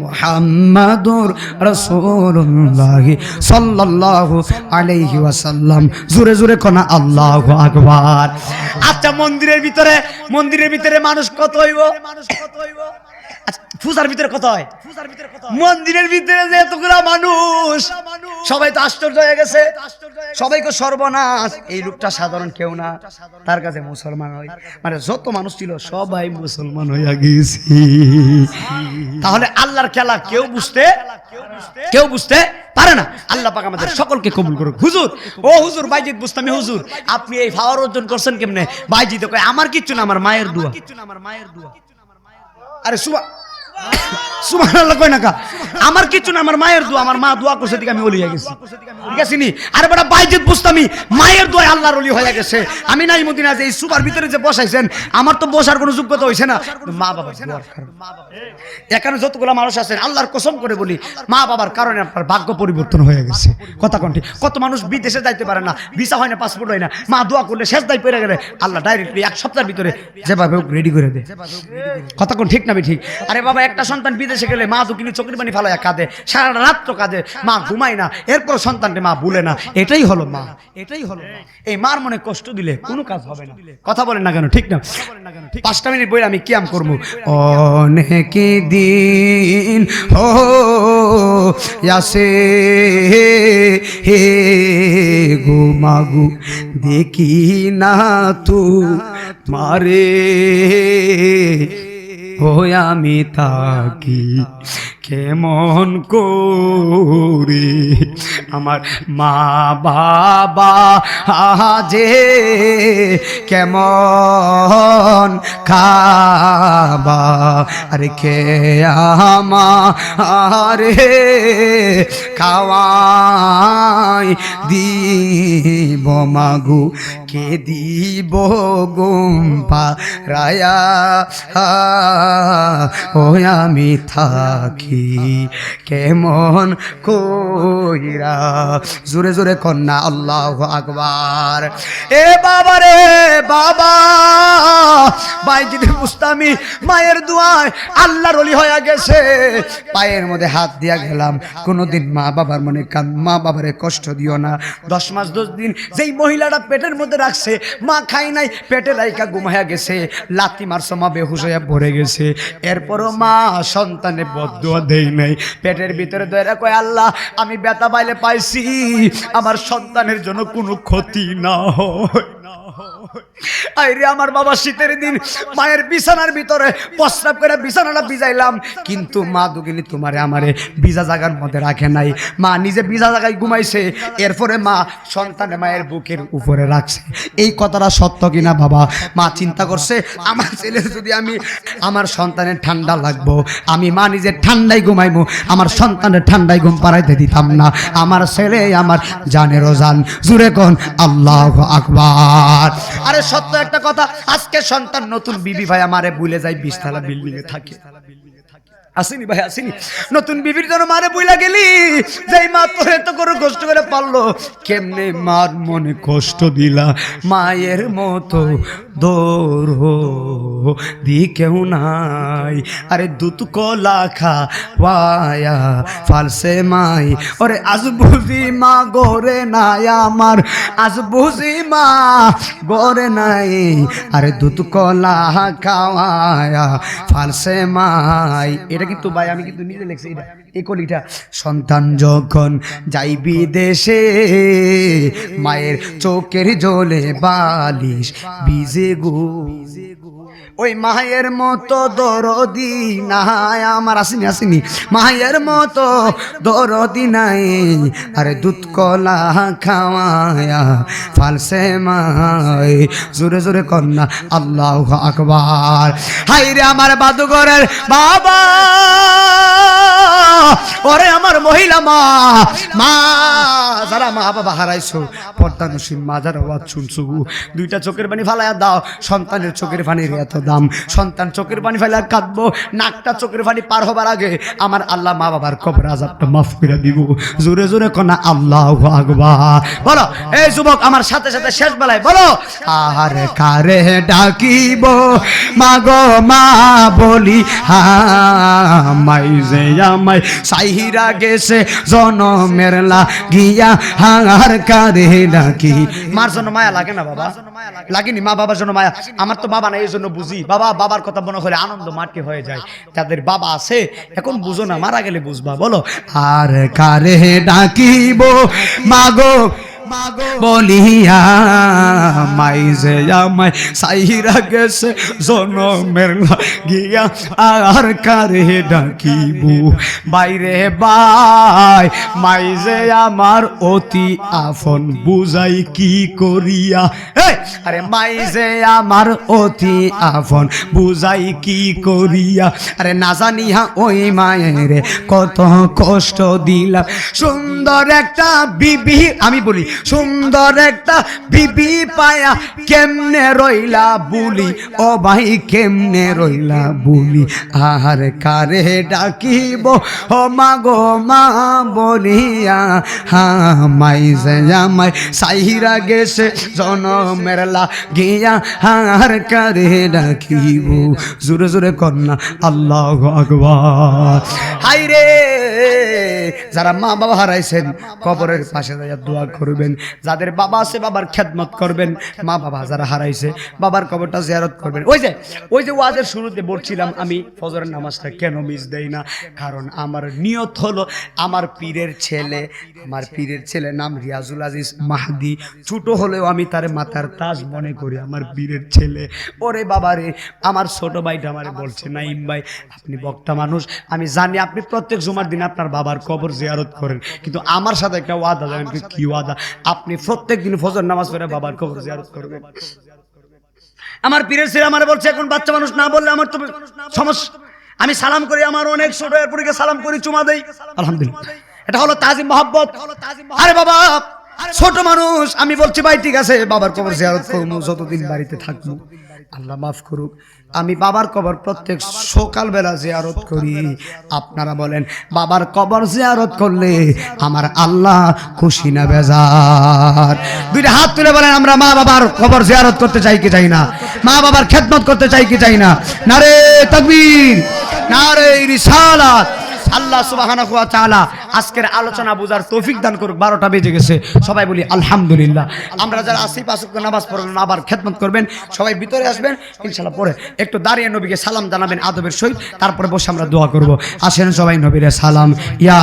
মুহাম্মাদুর রাসূলুল্লাহ সাল্লাল্লাহু আলাইহি ওয়াসাল্লাম জোরে জোরে কোনা আল্লাহু আকবার আচ্ছা মন্দিরের ভিতরে মানুষ কত হইব আচ্ছা পূজার ভিতরে কত হয়, মন্দিরের ভিতরে যে এতগুলা মানুষ, সবাই তো আশ্চর্য হয়ে গেছে, সবাইকে সর্বনাশ, এই লোকটা সাধারণ কেউ না, তার কাছে মুসলমান হয়, মানে যত মানুষ ছিল সবাই মুসলমান হইয়া গেছে। তাহলে আল্লাহর খেলা কেউ বুঝতে পারে না। আল্লাহ পাক আমাদের সকলকে কবুল করুক। হুজুর, ও হুজুর, বাইজিদ বুস্তামি হুজুর, আপনি এই পাওয়ার অর্জন করছেন কেমনে? বাইজিদ কয় আমার কিচ্ছু না, আমার মায়ের দোয়া। আরে সুবহানাল্লাহ কই না কা, আমার কিছু না, আমার মায়ের দোয়া, আমার মা দোয়া করছে দিকে আমি ওলি হয়ে গেছি, ঠিক আছে নি? আরে বড় বাইজিদ বুস্তামি মায়ের দোয়া আল্লাহর ওলি হয়ে গেছে। আমি নাই মদিনা যে এই সুপার ভিতরে যে বসাইছেন, আমার তো বসার কোনো যোগ্যতা হইছে না, মা বাবার দোয়ার কারণে। এখানে যতগুলো মানুষ আছেন, আল্লাহর কসম করে বলি, মা বাবার কারণে আপনার ভাগ্য পরিবর্তন হয়ে গেছে। কথা কোনটি? কত মানুষ বিদেশে যাইতে পারে না, ভিসা হয় না, পাসপোর্ট হয় না, মা দোয়া করলে শেষ দায় পড়ে গেলে আল্লাহ ডাইরেক্টলি এক সপ্তাহের ভিতরে যেভাবে রেডি করে দেয়। কথা কোন ঠিক না ঠিক? আরে বাবা, একটা সন্তান বিদেশে গেলে মা দুকিনি চোখের পানি ফালাইয়া কাঁদে, সারা রাত কাঁদে, মা ঘুমায় না, এরপর সন্তানকে মা ভুলে না। এটাই হলো মা, এটাই হলো। এই মার মনে কষ্ট দিলে কোনো কাজ হবে না। কথা বলেন না কেন? ঠিক না? 5টা মিনিট বই আমি কিয়াম করবো। অনেক দিন হো আসে হে গো মাগু, দেখি না তু মারে, ও আমি তাকি কেমন করে, আমার মা বাবা আজে কেমন খাবা, আরে কে আমারে খাওয়াই দিব মাগু, কে দিব গুম্পা রায়া, ও আমি থাকি কেমন কইরা। জোরে জোরে কন্যা আল্লাহু আকবার। এ বাবা রে বাবা, বাইজিদ বুস্তামি মায়ের দোয়ায় আল্লাহর ওলি হয়ে গেছে। পায়ের মধ্যে হাত দিয়া গেলাম, কোনোদিন মা বাবার মনে মা বাবারে কষ্ট দিও না। 10 মাস 10 দিন যেই মহিলাটা পেটের মধ্যে রাখছে, মা খাই নাই, পেটে রাইকা ঘুমায়া গেছে, লাথি মারছে, মা বেহুশ হয়ে পড়ে গেছে। এরপরও মা সন্তানে বদদুয়া দেই নাই, পেটের ভিতরে দয়া কয় আল্লাহ আমি ব্যথা পাইলে পাইছি, আমার সন্তানের জন্য কোনো ক্ষতি না হয়। আইরে আমার বাবা, শীতের দিন মায়ের বিছানার ভিতরে প্রস্রাব করে বিছানাটা ভিজাইলাম, কিন্তু মা দুগিনি তোমারে আমারে ভিজা জায়গার মধ্যে রাখে নাই, মা নিজে ভিজা জায়গায় ঘুমাইছে, এরপরে মা সন্তানে মায়ের বুকের উপরে রাখছে। এই কথাটা সত্য কিনা বাবা? মা চিন্তা করছে, আমার ছেলে যদি আমি আমার সন্তানের ঠান্ডা লাগবো, আমি মা নিজে ঠান্ডায় ঘুমাইবো, আমার সন্তানের ঠান্ডায় ঘুম পাড়াইতে দিতাম না। আমার ছেলে আমার জানেরও জান। জুড়ে কোন আল্লাহু আকবার। আরে সত্য একটা কথা, আজকে সন্তান নতুন বিবি ভাই আমারে ভুলে যায়, 20 তলা বিল্ডিং এ থাকে। আসেনি ভাই, আসেনি? নতুন বিবির জন্য মারে বইলা গেলি, যেই মা তোর এত করে কষ্ট করে পারলো, কেমনে মার মনে কষ্ট দিলা। মায়ের মতো দৌড় দি কেউ নাই, আরে দুধ কলা খাওয়ায়া ফালসে মাই, ওরে আজ বুঝি মা গরে নাই আমার, আজ বুঝি মা গরে নাই, আরে দুধ কলা খাওয়ায়া ফালসে মাই। এটা কিন্তু ভাই আমি কিন্তু নিজে লিখছি, এটা এই কলিটা। সন্তান যখন যাইবি দেশে, মায়ের চোখের জলে বালিশ ভিজে গো, ওই মায়ের মতো দরদি নাই আমার। আসেনি আসেনি? মায়ের মতো দরদি নাই, আরে দুধ কলা খাওয়ায়া ফালসে মাই। জোরে জোরে কন্যা আল্লাহু আকবার। হাইরে আমার বাদুঘরের বাবা, ওরে আমার মহিলা মা, মা যারা মা বাবা হারাইছো, পর্দানসীন মা যারা আওয়াজ শুনছো, 2টা চোখের পানি ফালাইয়া দাও। সন্তানের চোখের পানির এত দাম, সন্তান চোখের পানি ফালাইয়া কাঁদবো, নাকটা চোখের পানি পার হবার আগে আমার আল্লাহ মা বাবার কবর আযাবটা মাফ করে দিব। জোরে জোরে কনা আল্লাহু আকবার বলো। এই যুবক আমার সাথে সাথে শেষ বেলায় বলো, আর কারে ডাকিব মা গো মা বলি, হামাই যে আমায় সাইরা গেছে জনমের লাগিয়া হার কারে ডাকি। মার জন্য মায়া লাগে না বাবা? লাগেনি? মা বাবার জন্য মায়া। আমার তো বাবা নাই, এই জন্য বুঝি। বাবার কথা মনে করে আনন্দ মাটি হয়ে যায়। যাদের বাবা আছে এখন বুঝো না, মারা গেলে বুঝবা। বলো, আর কারে ডাকিব মাগো বলিয়া মাইজে আমায় সাইরা গেছে জনমের লাগিয়া আর কারে ডাকিব। বাইরে বাই মাইজে আমার অতি আপন বুঝাই কি করিয়া। আরে মাইজে আমার অতি আপন বুঝাই কি করিয়া। আরে না জানিয়া ওই মায়ের কত কষ্ট দিলাম। সুন্দর একটা বিবি, আমি বলি সুন্দর একটা বিবি পায়া কেমনে রইলা বুলি, ও ভাই কেমনে রইলা বুলি। আর কারে ডাকিব ও মাগো মা বলিয়া মাইজে আমায় সাইরা গেছে জনমের লাগিয়া আর কারে ডাকিব। জোরে জোরে কন্যা আল্লাহু আকবার। হায়রে যারা মা বাবা হারাইছেন কবরের পাশে যাইয়া দোয়া করবেন। যাদের বাবা আছে বাবার খেদমত করবেন। মা বাবা যারা হারাইছে বাবার কবরটা জিয়ারত করবেন। ওই যে ওয়াজের শুরুতে বলছিলাম আমি ফজরের নামাজটা কেন মিস দেই না, কারণ আমার নিয়ত হলো আমার পীরের ছেলে নাম রিয়াজুল আজিজ মাহদি। ছোট হলেও আমি তার মাথার তাজ মনে করি, আমার পীরের ছেলে। ওরে বাবারে, আমার ছোট ভাইটা আমারে বলছে, নাইম ভাই আপনি বক্তা মানুষ, আমি জানি আপনি প্রত্যেক জুমার দিন আপনার বাবার কবর জিয়ারত করেন, কিন্তু আমার সাথে একটা ওয়াদা, জানেন কি ওয়াদা? আপনি প্রত্যেক দিন ফজর নামাজ পড়ে বাবার কবর জিয়ারত করবেন। আমার পীরের ছেলে আমারে বলছে, এখন বাচ্চা মানুষ না বললে আমার তো সমস্যা। আমি সালাম করি, আমার অনেক ছোট এরপরে সালাম করি, চুমা দেই, আলহামদুলিল্লাহ। এটা হলো তাজিম মহব্বত। আরে বাবা ছোট মানুষ, আমি বলছি ভাই ঠিক আছে বাবার কবর জিয়ারত করবো যতদিন বাড়িতে থাকবো। আল্লাহ মাফ করুক, আমি বাবার কবর প্রত্যেক সকালবেলা জিয়ারত করি। আপনারা বলেন বাবার কবর জিয়ারত করলে আমার আল্লাহ খুশি না বেজার? দুইটা হাত তুলে বলেন আমরা মা বাবার কবর জিয়ারত করতে চাই কি চাই না? মা বাবার খেদমত করতে চাই কি চাই না? নারে তাকবীর, নারে রিসালাত। আল্লাহ সুবহানাহু ওয়া তাআলা আজকের আলোচনা বুঝার তৌফিক দান করুক। 12টা বেজে গেছে, সবাই বলি আলহামদুলিল্লাহ। আমরা যারা আসি 5 ওয়াক্ত নামাজ পড়বেন, আবার খেদমত করবেন, সবাই ভিতরে আসবেন ইনশাআল্লাহ। পরে একটু দাঁড়িয়ে নবীকে সালাম জানাবেন আদবের সহিত, তারপরে বসে আমরা দোয়া করব। আসেন সবাই নবীরে সালাম। ইয়া